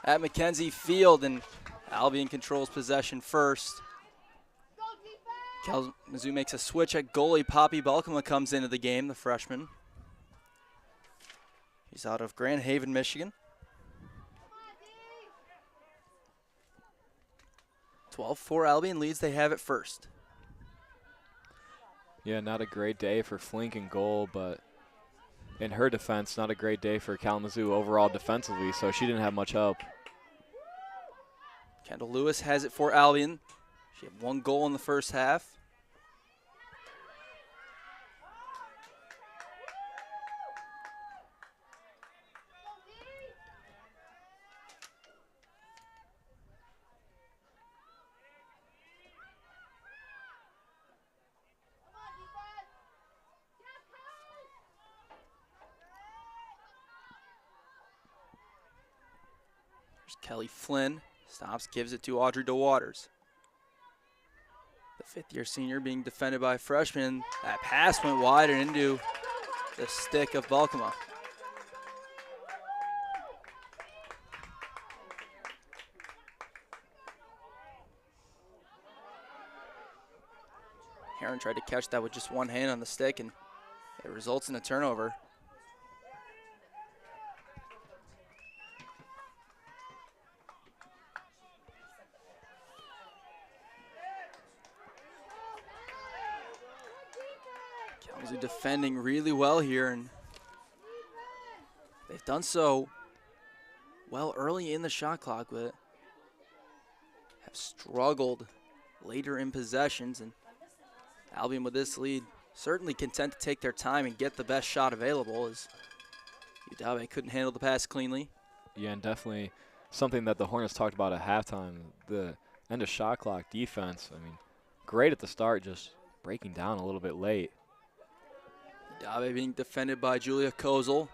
at Mackenzie Field, and Albion controls possession first. Kalamazoo makes a switch at goalie. Poppy Balkema comes into the game, the freshman. He's out of Grand Haven, Michigan. 12-4 Albion leads. They have it first. Yeah, not a great day for Flink in goal, but in her defense, not a great day for Kalamazoo overall defensively, so she didn't have much help. Kendall Lewis has it for Albion. She had 1 goal in the first half. Kelly Flynn stops, gives it to Audrey DeWaters. The fifth-year senior being defended by a freshman. That pass went wide and into the stick of Balkema. Heron tried to catch that with just one hand on the stick, and it results in a turnover. Kalamazoo defending really well here, and they've done so well early in the shot clock, but have struggled later in possessions. And Albion with this lead certainly content to take their time and get the best shot available, as Udabe couldn't handle the pass cleanly. Yeah, and definitely something that the Hornets talked about at halftime, the end of shot clock defense. I mean, great at the start, just breaking down a little bit late. Udabe being defended by Julia Kozel.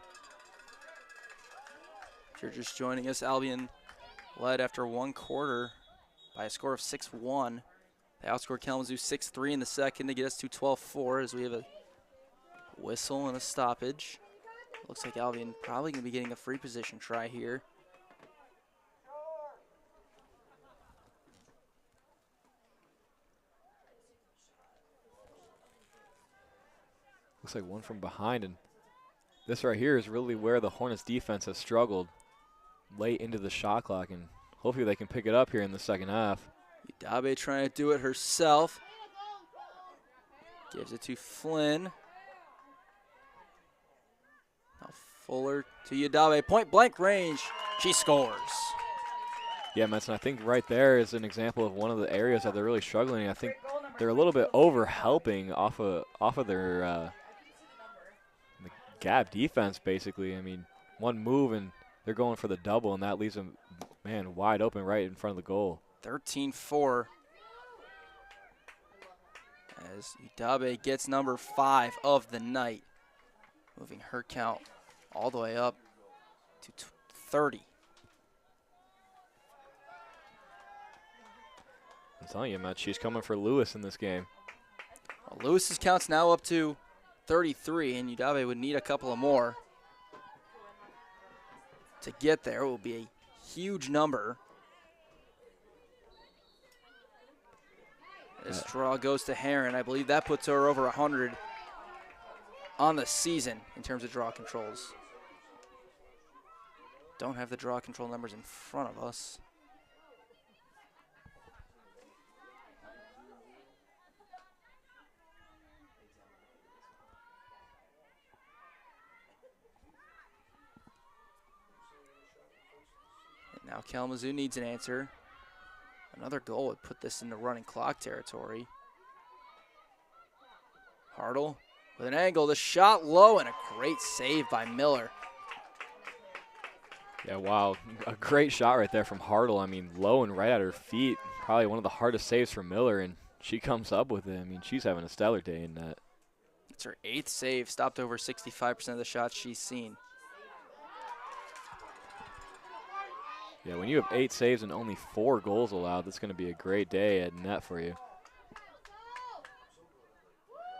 If you're just joining us, Albion led after 1 quarter by a score of 6-1. They outscored Kalamazoo 6-3 in the second to get us to 12-4 as we have a whistle and a stoppage. Looks like Albion probably going to be getting a free position try here. Looks like one from behind, and this right here is really where the Hornets defense has struggled late into the shot clock, and hopefully they can pick it up here in the second half. Udabe trying to do it herself. Gives it to Flynn. Now Fuller to Udabe. Point blank range. She scores. Yeah, Metz, and I think right there is an example of one of the areas that they're really struggling. I think they're a little bit over helping off of their the gap defense, basically. I mean, one move and they're going for the double, and that leaves them, man, wide open right in front of the goal. 13-4 as Udabe gets number 5 of the night, moving her count all the way up to 30. I'm telling you, Matt, she's coming for Lewis in this game. Well, Lewis's count's now up to 33, and Udabe would need a couple of more to get there. It will be a huge number. This draw goes to Heron. I believe that puts her over 100 on the season in terms of draw controls. Don't have the draw control numbers in front of us. And now Kalamazoo needs an answer. Another goal would put this into running clock territory. Hartle with an angle, the shot low, and a great save by Miller. Yeah, wow, a great shot right there from Hartle. I mean, low and right at her feet. Probably one of the hardest saves for Miller, and she comes up with it. I mean, she's having a stellar day in that. It's her 8th save, stopped over 65% of the shots she's seen. Yeah, when you have 8 saves and only 4 goals allowed, that's going to be a great day at net for you.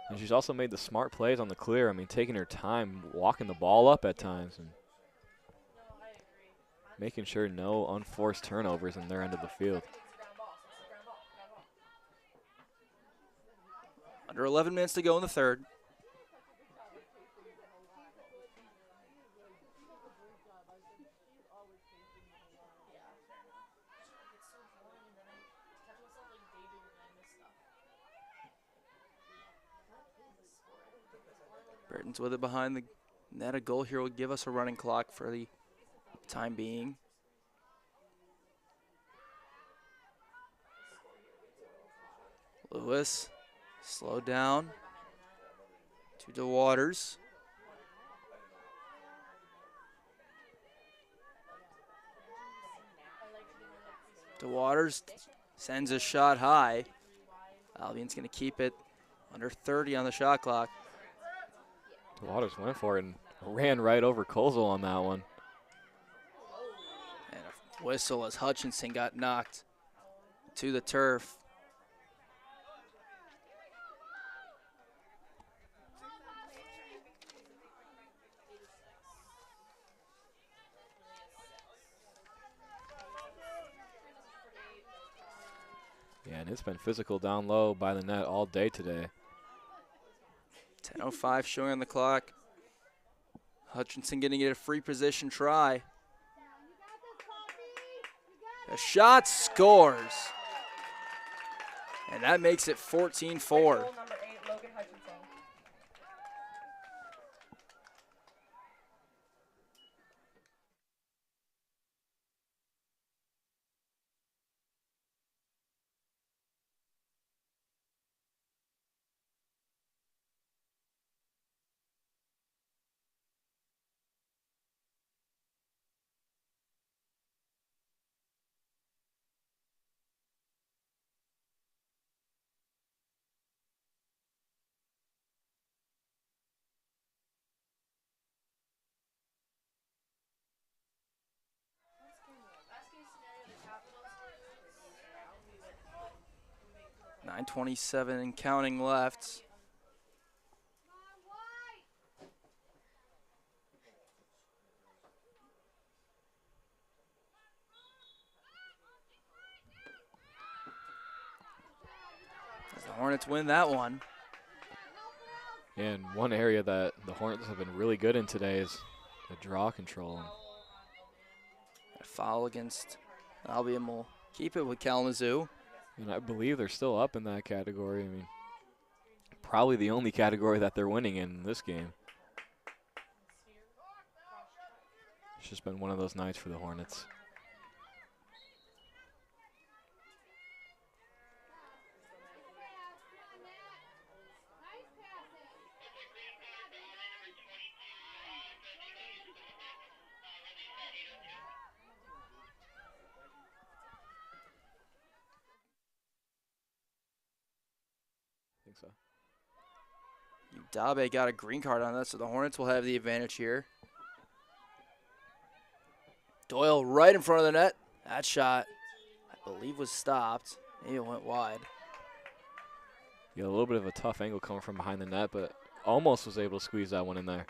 And she's also made the smart plays on the clear. I mean, taking her time, walking the ball up at times. And making sure no unforced turnovers in their end of the field. Under 11 minutes to go in the third. Burton's with it behind the net. A goal here will give us a running clock for the time being. Lewis, slow down to DeWaters. DeWaters sends a shot high. Albion's going to keep it under 30 on the shot clock. DeWaters went for it and ran right over Kozel on that one. And a whistle as Hutchinson got knocked to the turf. Yeah, and it's been physical down low by the net all day today. 10:05 showing on the clock. Hutchinson getting it a free position try. A shot scores. And that makes it 14-4. Goal number 8, Logan Hutchinson. .927 and counting left. As the Hornets win that one. And one area that the Hornets have been really good in today is the draw control. A foul against Albion will keep it with Kalamazoo. And I believe they're still up in that category. I mean, probably the only category that they're winning in this game. It's just been one of those nights for the Hornets. I think so. Udabe got a green card on that, so the Hornets will have the advantage here. Doyle right in front of the net. That shot, I believe, was stopped. Maybe it went wide. Yeah, a little bit of a tough angle coming from behind the net, but almost was able to squeeze that one in there.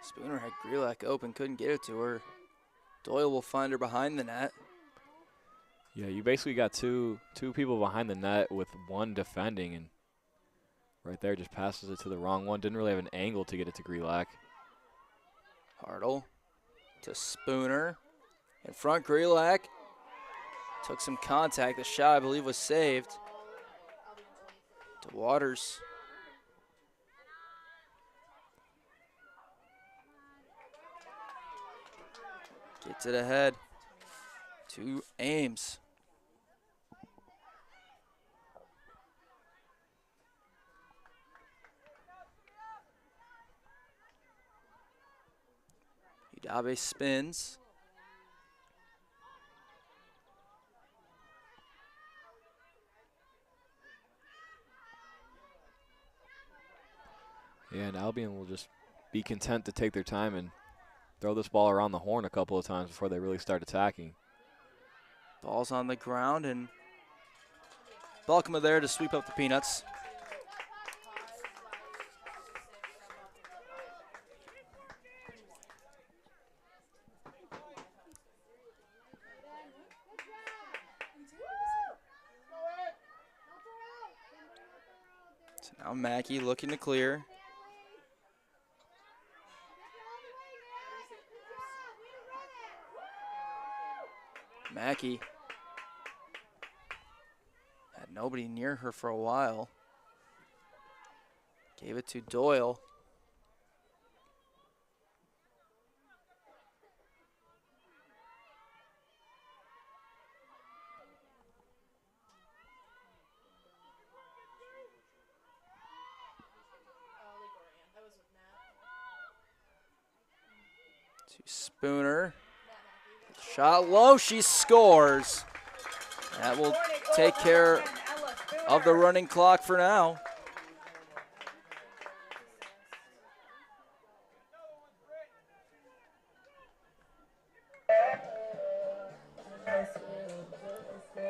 Spooner had Grelak open, couldn't get it to her. Doyle will find her behind the net. Yeah, you basically got two people behind the net with one defending, and right there just passes it to the wrong one. Didn't really have an angle to get it to Grelak. Hartle to Spooner. In front, Grelak. Took some contact. The shot, I believe, was saved. To Waters. Gets it ahead to Ames. Udabe spins. Yeah, and Albion will just be content to take their time and throw this ball around the horn a couple of times before they really start attacking. Ball's on the ground, and Balkema there to sweep up the Peanuts. Now Mackey looking to clear. Mackey had nobody near her for a while. Gave it to Doyle. To Spooner. Shot low, she scores. That will take care of the running clock for now.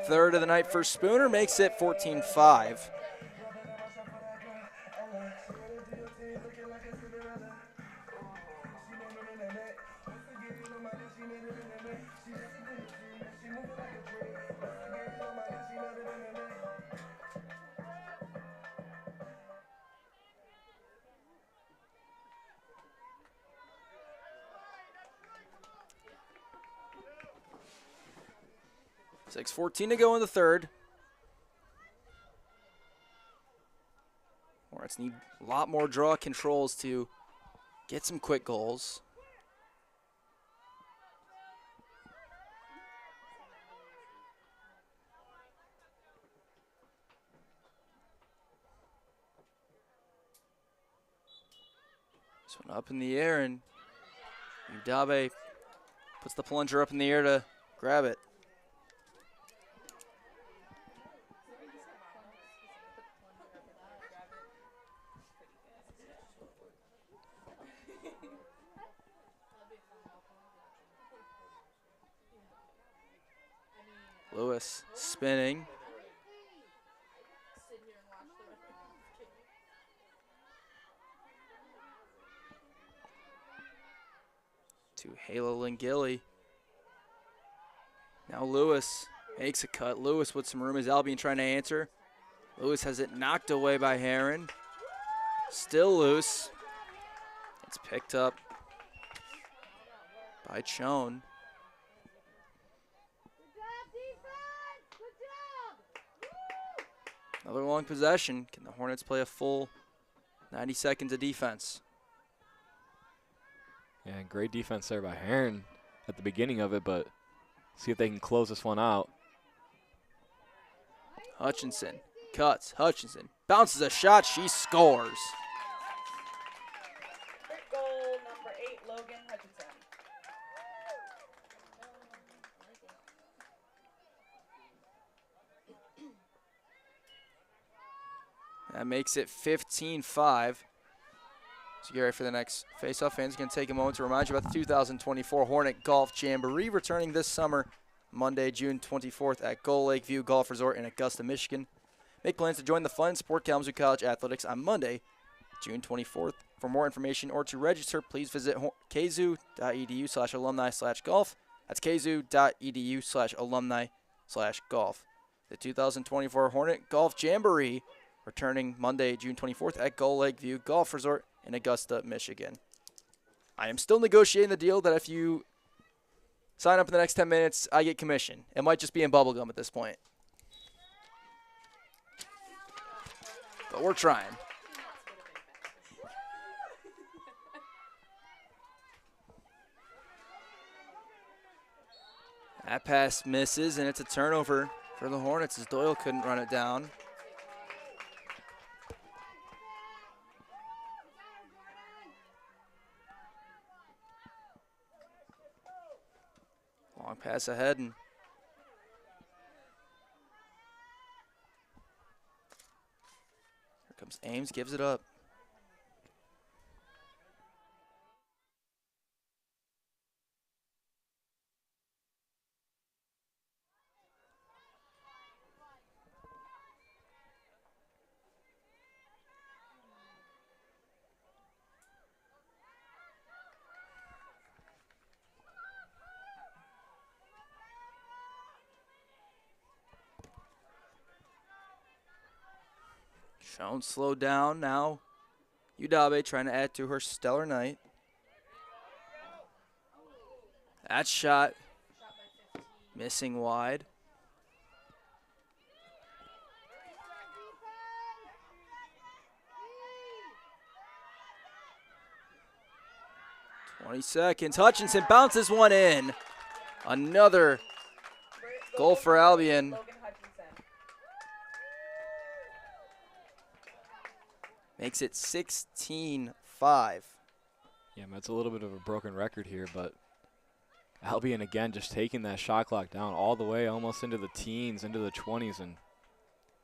Third of the night for Spooner makes it 14-5. .6:14 to go in the third. Hornets need a lot more draw controls to get some quick goals. This one up in the air, and Udabe puts the plunger up in the air to grab it. Lewis spinning. To Halo Lingilly. Now Lewis makes a cut. Lewis with some room as Albion trying to answer. Lewis has it knocked away by Heron. Still loose. It's picked up by Chone. Another long possession. Can the Hornets play a full 90 seconds of defense? Yeah, great defense there by Heron at the beginning of it, but see if they can close this one out. Hutchinson cuts. Hutchinson bounces a shot. She scores. Goal number 8, Logan Hutchinson. That makes it 15-5. So get ready for the next face-off. Fans going to take a moment to remind you about the 2024 Hornet Golf Jamboree returning this summer, Monday, June 24th at Gull Lake View Golf Resort in Augusta, Michigan. Make plans to join the fun and support Kalamazoo College athletics on Monday, June 24th. For more information or to register, please visit kzoo.edu/alumni/golf. That's kzoo.edu/alumni/golf. The 2024 Hornet Golf Jamboree returning Monday, June 24th at Gull Lake View Golf Resort in Augusta, Michigan. I am still negotiating the deal that if you sign up in the next 10 minutes, I get commission. It might just be in bubblegum at this point. But we're trying. That pass misses, and it's a turnover for the Hornets as Doyle couldn't run it down. Long pass ahead, and here comes Ames, gives it up. Shown slowed down now. Udabe trying to add to her stellar night. That shot missing wide. .20 Hutchinson bounces one in. Another goal for Albion. Logan Hutchinson. Makes it 16-5. Yeah, man, it's a little bit of a broken record here, but Albion again just taking that shot clock down all the way almost into the teens, into the 20s, and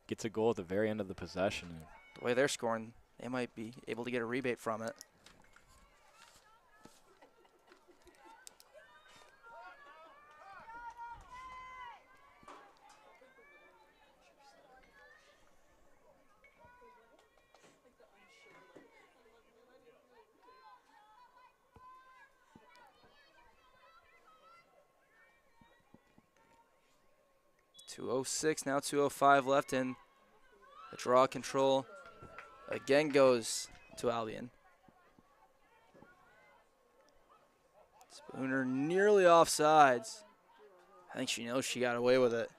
gets a goal at the very end of the possession. The way they're scoring, they might be able to get a rebate from it. .206 now, 2:05 left in the draw control. Again goes to Albion. Spooner nearly offsides. I think she knows she got away with it.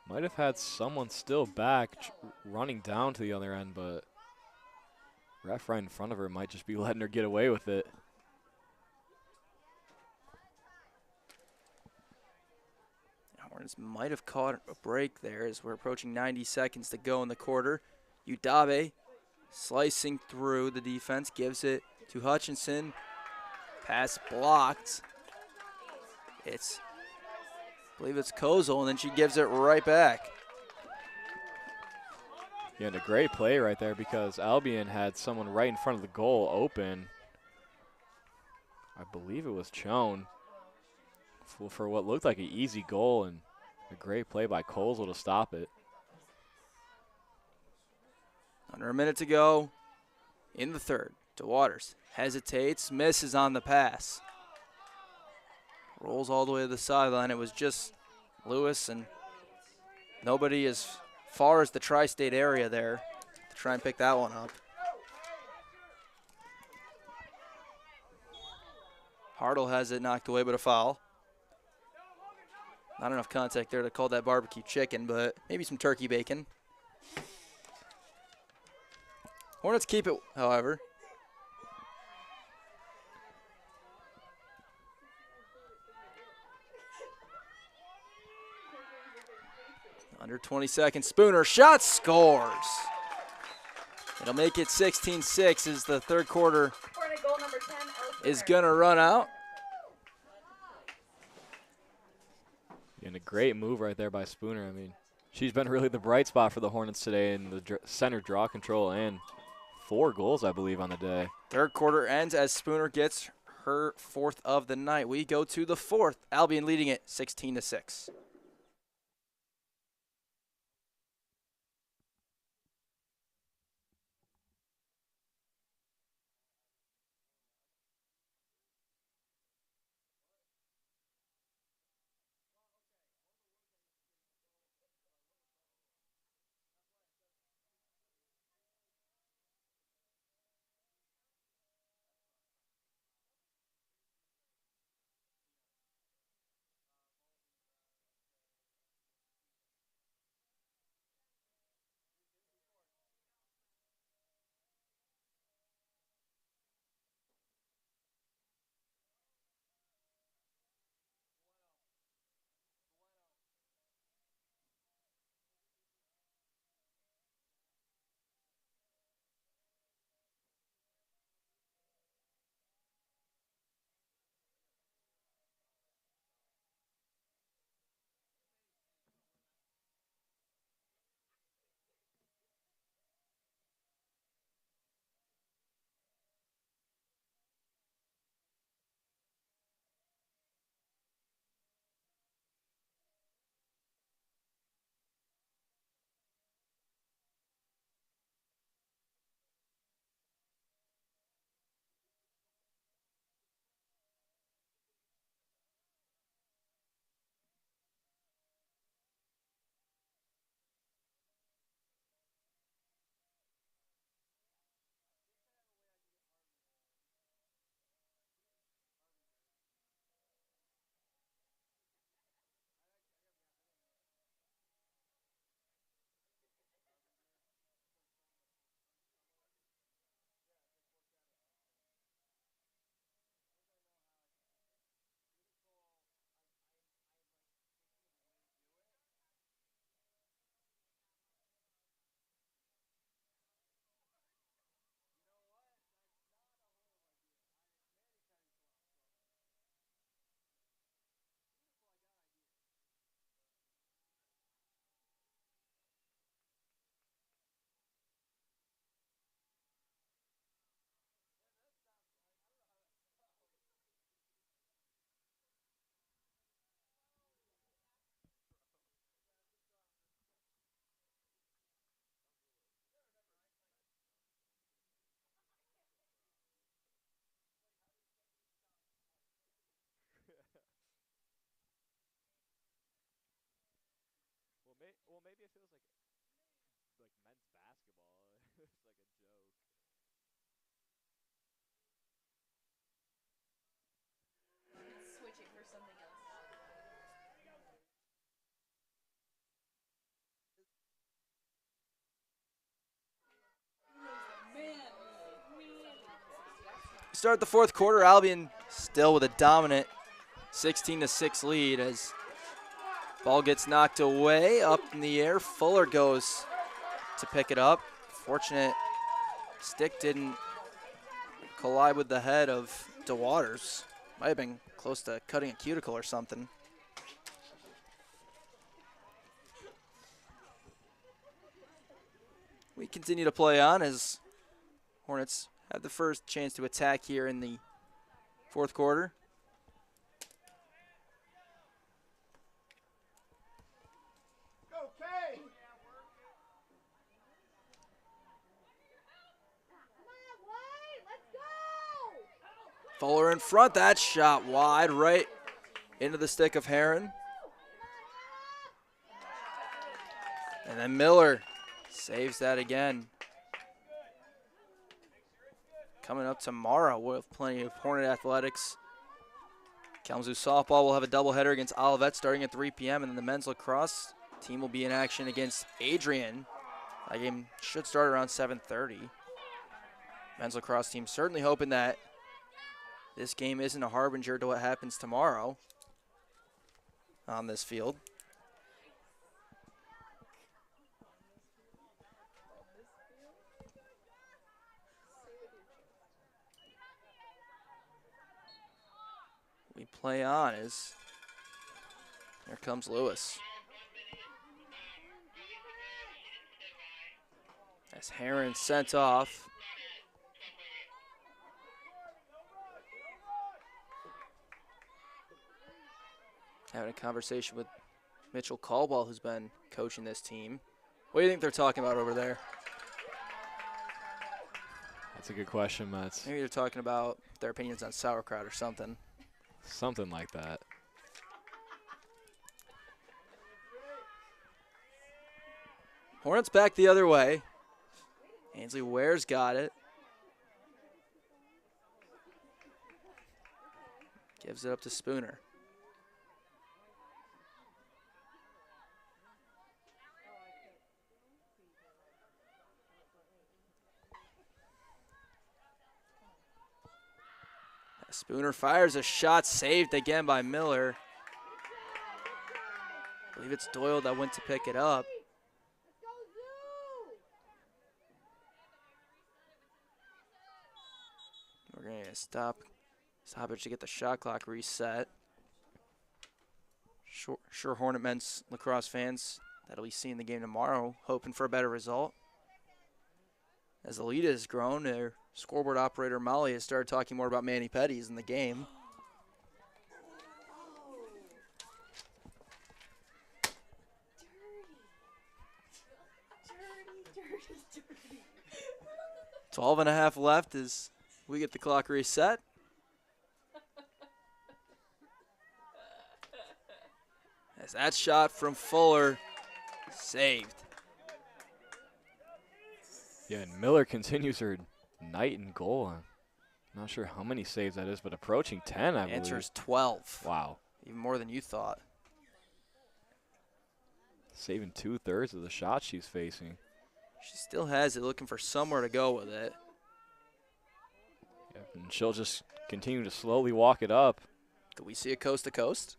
Might have had someone still back running down to the other end, but ref right in front of her might just be letting her get away with it. Hornets might have caught a break there as we're approaching 90 seconds to go in the quarter. Udabe slicing through the defense, gives it to Hutchinson. Pass blocked. I believe it's Kozel, and then she gives it right back. Yeah, and a great play right there because Albion had someone right in front of the goal open. I believe it was Chone for what looked like an easy goal, and a great play by Kozel to stop it. Under a minute to go in the third. DeWaters hesitates, misses on the pass. Rolls all the way to the sideline. It was just Lewis and nobody as far as the tri-state area there to try and pick that one up. Hartle has it knocked away, but a foul. Not enough contact there to call that barbecue chicken, but maybe some turkey bacon. Hornets keep it, however. Under 20 seconds, Spooner, shot, scores. It'll make it 16-6 as the third quarter Hornet goal number 10, is gonna run out. And a great move right there by Spooner. I mean, she's been really the bright spot for the Hornets today in the center draw control and 4 goals, I believe, on the day. Third quarter ends as Spooner gets her 4th of the night. We go to the 4th. Albion leading it 16-6. well, maybe it feels like men's basketball. It's like a joke. Switching for something else. Start the fourth quarter. Albion still with a dominant 16-6 lead as ball gets knocked away up in the air. Fuller goes to pick it up. Fortunate stick didn't collide with the head of DeWaters. Might have been close to cutting a cuticle or something. We continue to play on as Hornets have the first chance to attack here in the fourth quarter. Fuller in front, that shot wide, right into the stick of Heron. And then Miller saves that again. Coming up tomorrow, we'll have plenty of Hornet athletics. Kalamazoo softball will have a doubleheader against Olivet starting at 3 p.m. And then the men's lacrosse team will be in action against Adrian. That game should start around 7:30. Men's lacrosse team certainly hoping that this game isn't a harbinger to what happens tomorrow on this field. We play on as here comes Lewis. As Heron sent off. Having a conversation with Mitchell Caldwell, who's been coaching this team. What do you think they're talking about over there? That's a good question, Matt. Maybe they're talking about their opinions on sauerkraut or something. Something like that. Hornets back the other way. Ainsley Ware's got it. Gives it up to Spooner. Spooner fires a shot, saved again by Miller. I believe it's Doyle that went to pick it up. We're going to stop it to get the shot clock reset. Sure Hornet men's lacrosse fans that'll be seeing the game tomorrow, hoping for a better result. As the lead has grown, their scoreboard operator Molly has started talking more about Manny Petties in the game. Dirty. 12.5 left as we get the clock reset. As that shot from Fuller saved. Yeah, and Miller continues her night in goal. I'm not sure how many saves that is, but approaching 10, I believe. Answer's 12. Wow. Even more than you thought. Saving 2/3 of the shots she's facing. She still has it, looking for somewhere to go with it. Yep, and she'll just continue to slowly walk it up. Could we see a coast to coast?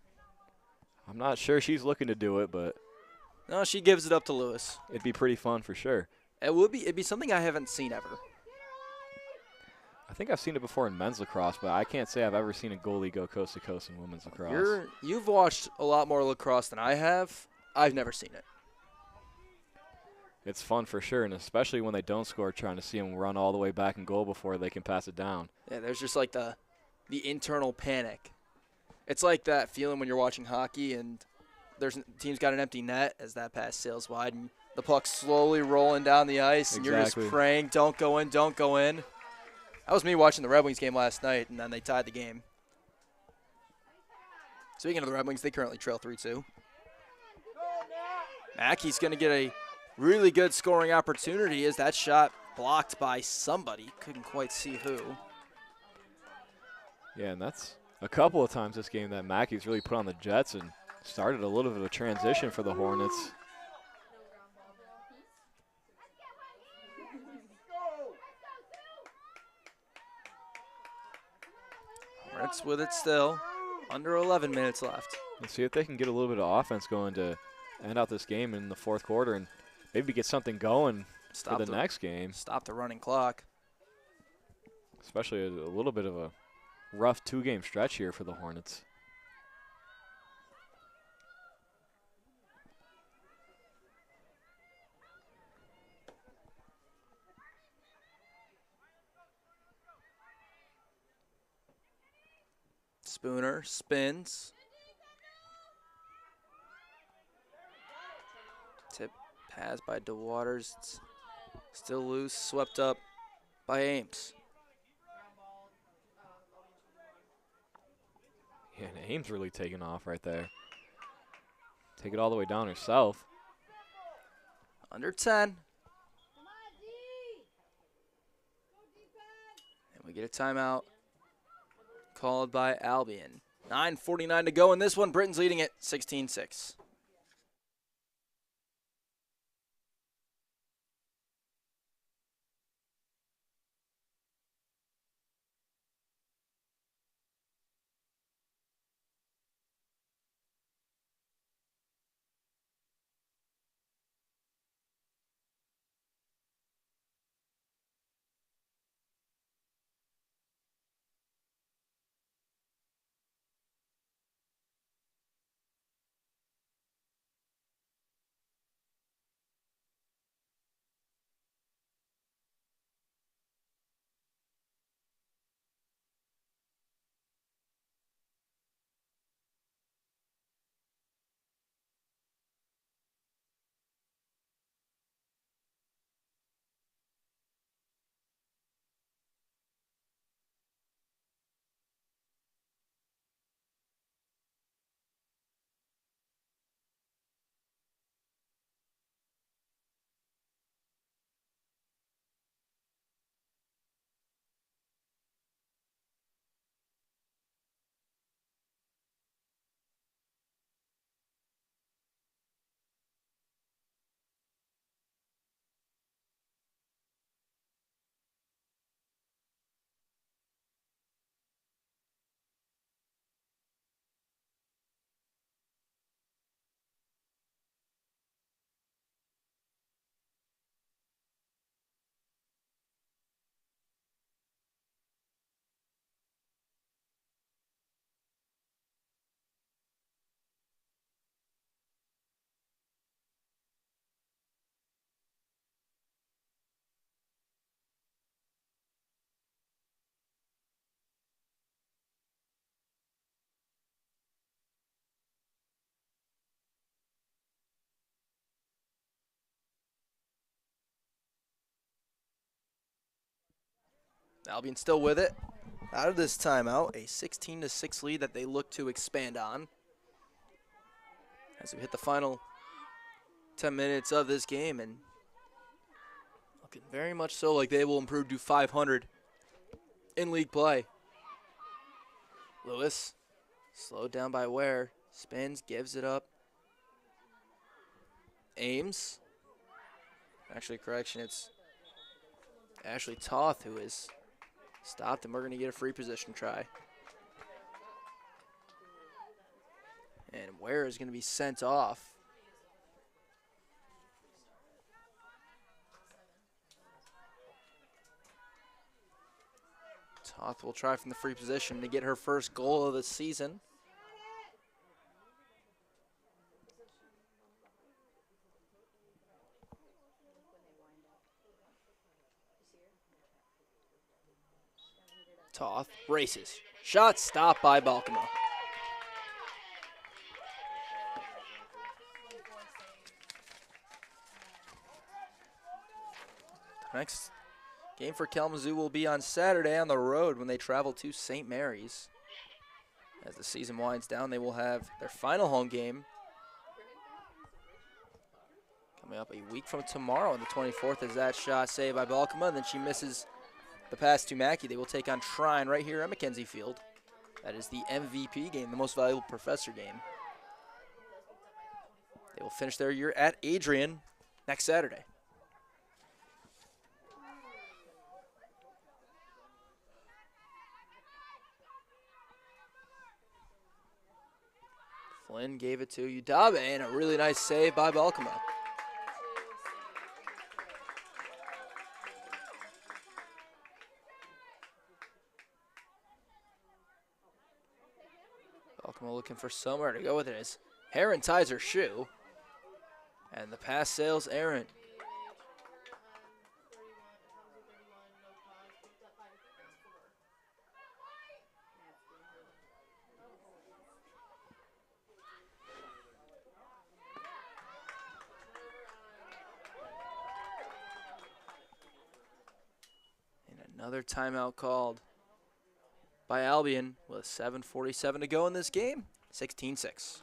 I'm not sure she's looking to do it, but No, she gives it up to Lewis. it'd be pretty fun for sure. It'd be something I haven't seen ever. I think I've seen it before in men's lacrosse, but I can't say I've ever seen a goalie go coast to coast in women's lacrosse. You've watched a lot more lacrosse than I have. I've never seen it. It's fun for sure, and especially when they don't score, trying to see them run all the way back in goal before they can pass it down. Yeah, there's just like the internal panic. It's like that feeling when you're watching hockey and there's team's got an empty net as that pass sails wide and the puck's slowly rolling down the ice and you're just praying, don't go in, don't go in. That was me watching the Red Wings game last night, and then they tied the game. Speaking of the Red Wings, they currently trail 3-2. Mackey's going to get a really good scoring opportunity as that shot blocked by somebody. Couldn't quite see who. Yeah, and that's a couple of times this game that Mackey's really put on the Jets and started a little bit of a transition for the Hornets. Hornets with it still. Under 11 minutes left. Let's see if they can get a little bit of offense going to end out this game in the fourth quarter and maybe get something going for the next game. Stop the running clock. Especially a little bit of a rough two-game stretch here for the Hornets. Spooner spins. Tip pass by DeWaters. It's still loose, swept up by Ames. Yeah, and Ames really taking off right there. Take it all the way down herself. Under 10. And we get a timeout called by Albion. 9:49 to go in this one. Britain's leading it 16-6. Albion still with it. Out of this timeout, a 16-6 lead that they look to expand on. As we hit the final 10 minutes of this game, and looking very much so like they will improve to 500 in league play. Lewis, slowed down by Ware, spins, gives it up. Ames. Actually, correction, it's Ashley Toth who is stopped, and we're going to get a free position try. And Ware is going to be sent off. Toth will try from the free position to get her first goal of the season. Toth races. Shot stopped by Balkema. Next game for Kalamazoo will be on Saturday on the road when they travel to St. Mary's. As the season winds down, they will have their final home game Coming up a week from tomorrow on the 24th is that shot saved by Balkema, and then she misses the pass to Mackey. They will take on Trine right here at Mackenzie Field. That is the MVP game, the most valuable professor game. They will finish their year at Adrian next Saturday. Flynn gave it to Udabe, and a really nice save by Balkema. Balkema looking for somewhere to go with it as Heron ties her shoe. And the pass sails Aaron. And another timeout called by Albion with 7:47 to go in this game. 16-6.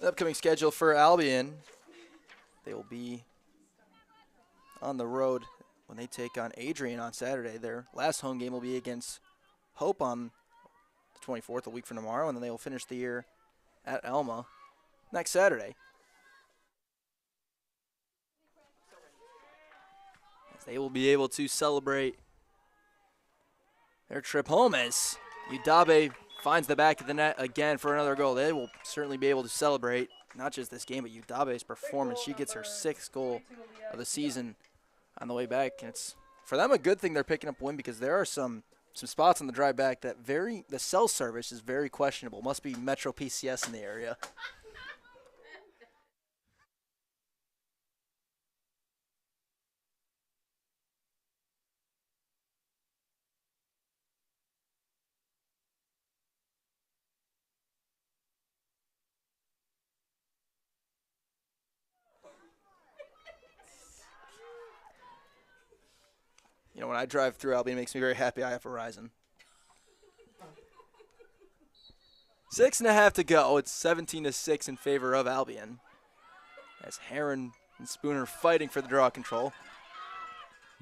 The upcoming schedule for Albion, they will be on the road when they take on Adrian on Saturday. Their last home game will be against Hope on the 24th, a week from tomorrow, and then they will finish the year at Elma next Saturday. As they will be able to celebrate their trip home as Udabe finds the back of the net again for another goal. They will certainly be able to celebrate not just this game, but Udabe's performance. She gets her 6th goal of the season on the way back. And it's, for them, a good thing they're picking up a win because there are some spots on the drive back that the cell service is very questionable. Must be Metro PCS in the area. You know, when I drive through Albion, it makes me very happy I have Verizon. 6.5 to go. It's 17-6 in favor of Albion. As Heron and Spooner fighting for the draw control.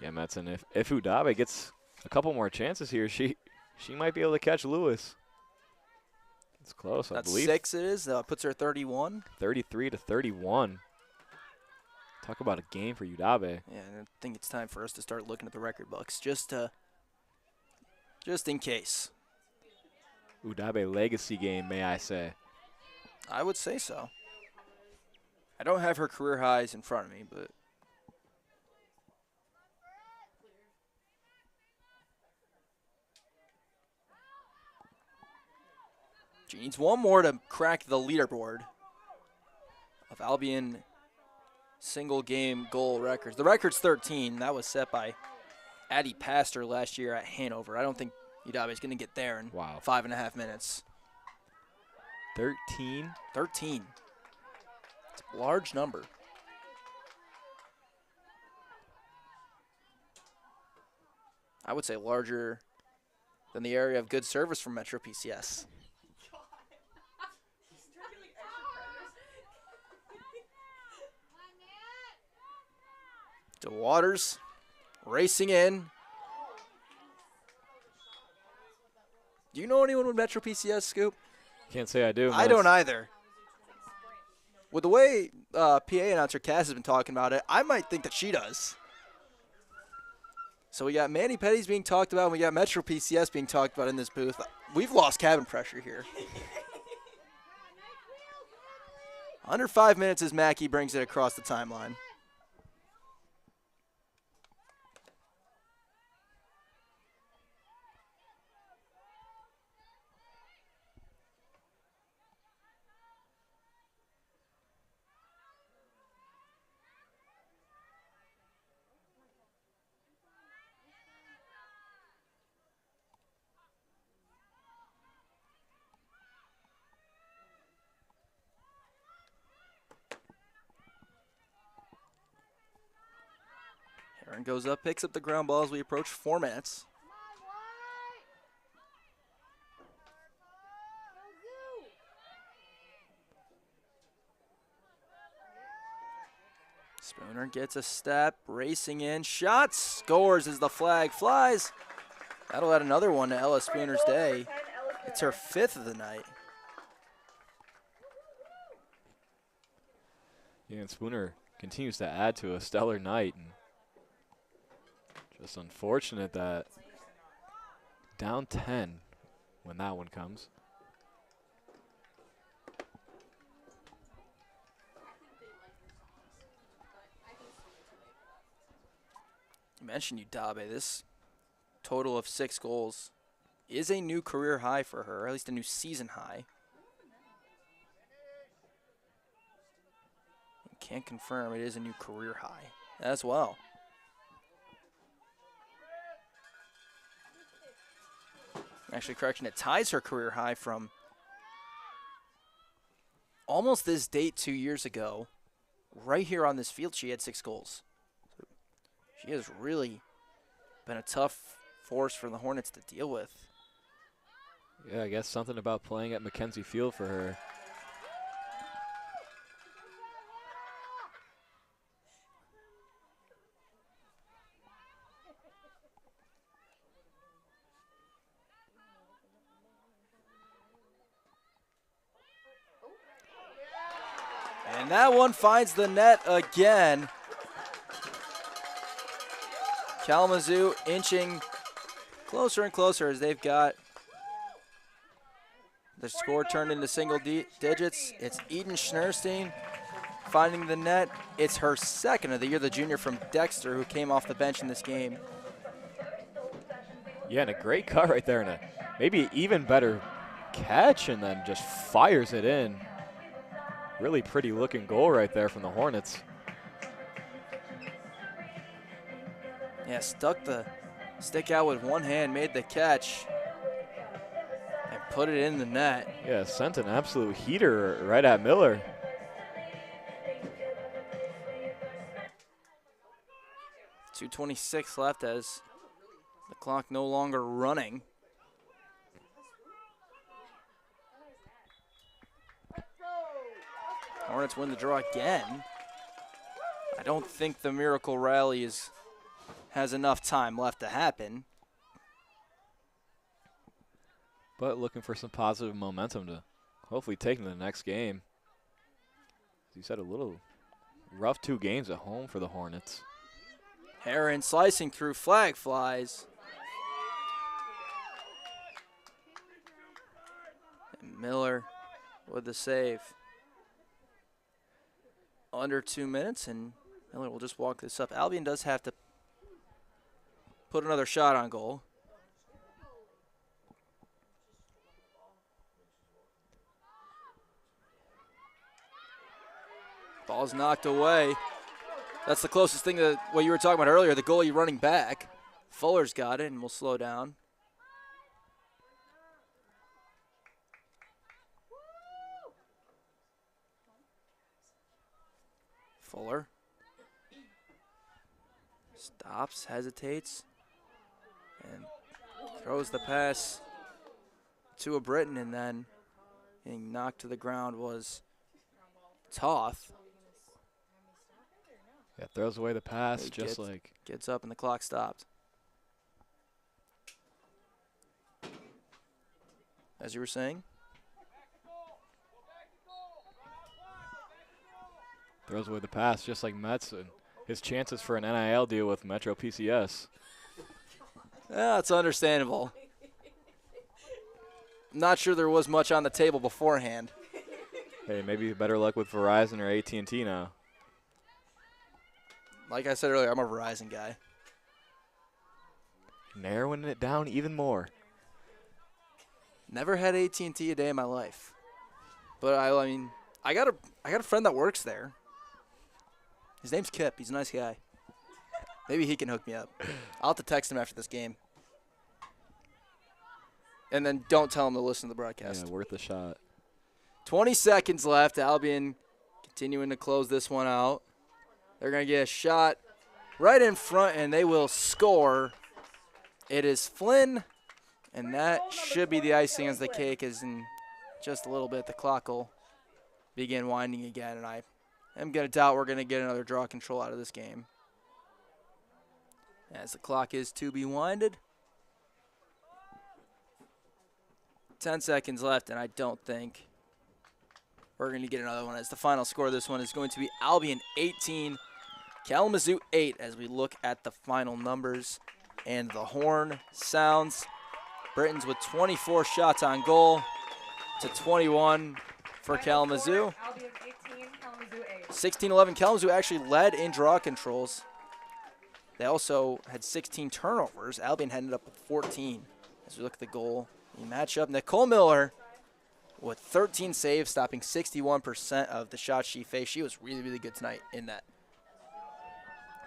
Yeah, Metzen, if Udabe gets a couple more chances here, she might be able to catch Lewis. It's close, I believe. That's 6 it is. Puts her at 31. 33-31. Talk about a game for Udabe. Yeah, and I think it's time for us to start looking at the record books, just in case. Udabe legacy game, may I say. I would say so. I don't have her career highs in front of me, but She needs one more to crack the leaderboard of Albion single game goal records. The record's 13. That was set by Addie Pastor last year at Hanover. I don't think Udabe's going to get there in 5.5 minutes. 13? 13. It's a large number. I would say larger than the area of good service from Metro PCS. DeWaters racing in. Do you know anyone with Metro PCS, Scoop? Can't say I do. I don't either. With the way PA announcer Cass has been talking about it, I might think that she does. So we got Manny Petty's being talked about, and we got Metro PCS being talked about in this booth. We've lost cabin pressure here. Under 5 minutes as Mackey brings it across the timeline. Aaron goes up, picks up the ground ball as we approach 4 minutes. Spooner gets a step, racing in, shot, scores as the flag flies. That'll add another one to Ella Spooner's day. It's her 5th of the night. Yeah, and Spooner continues to add to a stellar night. And just unfortunate that down 10 when that one comes. You mentioned Udabe. This total of 6 goals is a new career high for her, or at least a new season high. Can't confirm it is a new career high as well. Actually, correction, it ties her career high from almost this date 2 years ago. Right here on this field, she had 6 goals. So she has really been a tough force for the Hornets to deal with. Yeah, I guess something about playing at Mackenzie Field for her. And that one finds the net again. Kalamazoo inching closer and closer as they've got the score turned into single digits. It's Eden Schneerstein finding the net. It's her 2nd of the year, the junior from Dexter, who came off the bench in this game. Yeah, and a great cut right there, and a maybe even better catch, and then just fires it in. Really pretty looking goal right there from the Hornets. Yeah, stuck the stick out with one hand, made the catch, and put it in the net. Yeah, sent an absolute heater right at Miller. .226 left as the clock no longer running. Hornets win the draw again. I don't think the miracle rally has enough time left to happen. But looking for some positive momentum to hopefully take into the next game. As you said, a little rough 2 games at home for the Hornets. Heron slicing through, flag flies. And Miller with the save. Under 2 minutes, and Miller will just walk this up. Albion does have to put another shot on goal. Ball's knocked away. That's the closest thing to what you were talking about earlier, the goalie running back. Fuller's got it, and we'll slow down. Fuller stops, hesitates, and throws the pass to a Britain, and then getting knocked to the ground was Toth. Yeah, throws away the pass, He just like. Gets up, and the clock stopped. As you were saying? Throws away the pass, just like Metz, and his chances for an NIL deal with Metro PCS. Yeah, it's understandable. Not sure there was much on the table beforehand. Hey, maybe better luck with Verizon or AT&T now. Like I said earlier, I'm a Verizon guy. Narrowing it down even more. Never had AT&T a day in my life. But I mean, I got a friend that works there. His name's Kip. He's a nice guy. Maybe he can hook me up. I'll have to text him after this game. And then don't tell him to listen to the broadcast. Yeah, worth a shot. 20 seconds left. Albion continuing to close this one out. They're going to get a shot right in front, and they will score. It is Flynn, and that should be the icing on the cake, as in just a little bit the clock will begin winding again, and I am going to doubt we're going to get another draw control out of this game. As the clock is to be winded. 10 seconds left, and I don't think we're going to get another one, as the final score of this one is going to be Albion 18, Kalamazoo 8, as we look at the final numbers. And the horn sounds. Britons with 24 shots on goal to 21 for Kalamazoo. Albion 18, Kalamazoo 8. 16-11. Kalamazoo actually led in draw controls. They also had 16 turnovers. Albion ended up with 14. As we look at the goal, the matchup, Nicole Miller with 13 saves, stopping 61% of the shots she faced. She was really, really good tonight in that.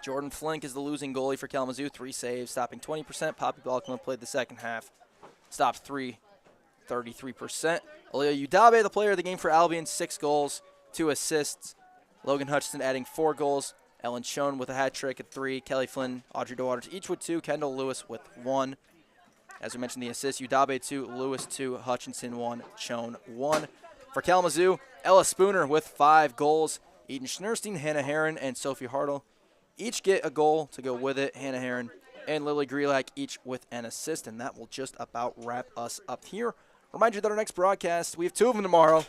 Jordan Flink is the losing goalie for Kalamazoo, 3 saves, stopping 20%. Poppy Balkman played the second half, stopped 33%. Aaliyah Udabe, the player of the game for Albion, 6 goals, 2 assists. Logan Hutchinson adding 4 goals. Ellen Schoen with a hat trick at 3. Kelly Flynn, Audrey DeWaters, each with 2. Kendall Lewis with 1. As we mentioned, the assists, Udabe 2, Lewis 2, Hutchinson 1, Schoen 1. For Kalamazoo, Ella Spooner with 5 goals. Eden Schnerstein, Hannah Herron, and Sophie Hartle each get a goal to go with it. Hannah Herron and Lily Grelak each with an assist, and that will just about wrap us up here. Remind you that our next broadcast, we have 2 of them tomorrow.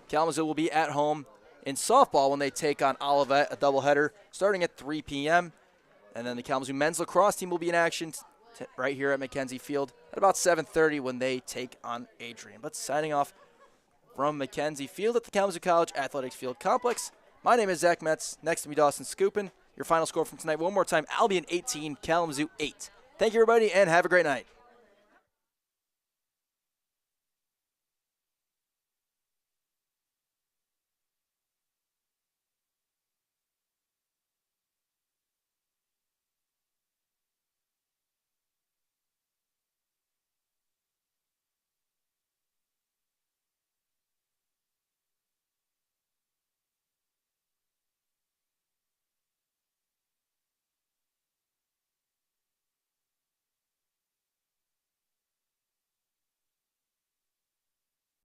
Kalamazoo will be at home in softball when they take on Olivet, a doubleheader starting at 3 p.m. And then the Kalamazoo men's lacrosse team will be in action right here at Mackenzie Field at about 7:30 when they take on Adrian. But signing off from Mackenzie Field at the Kalamazoo College Athletics Field Complex, my name is Zach Metz. Next to me, Dawson Scoopin. Your final score from tonight, one more time, Albion 18, Kalamazoo 8. Thank you, everybody, and have a great night.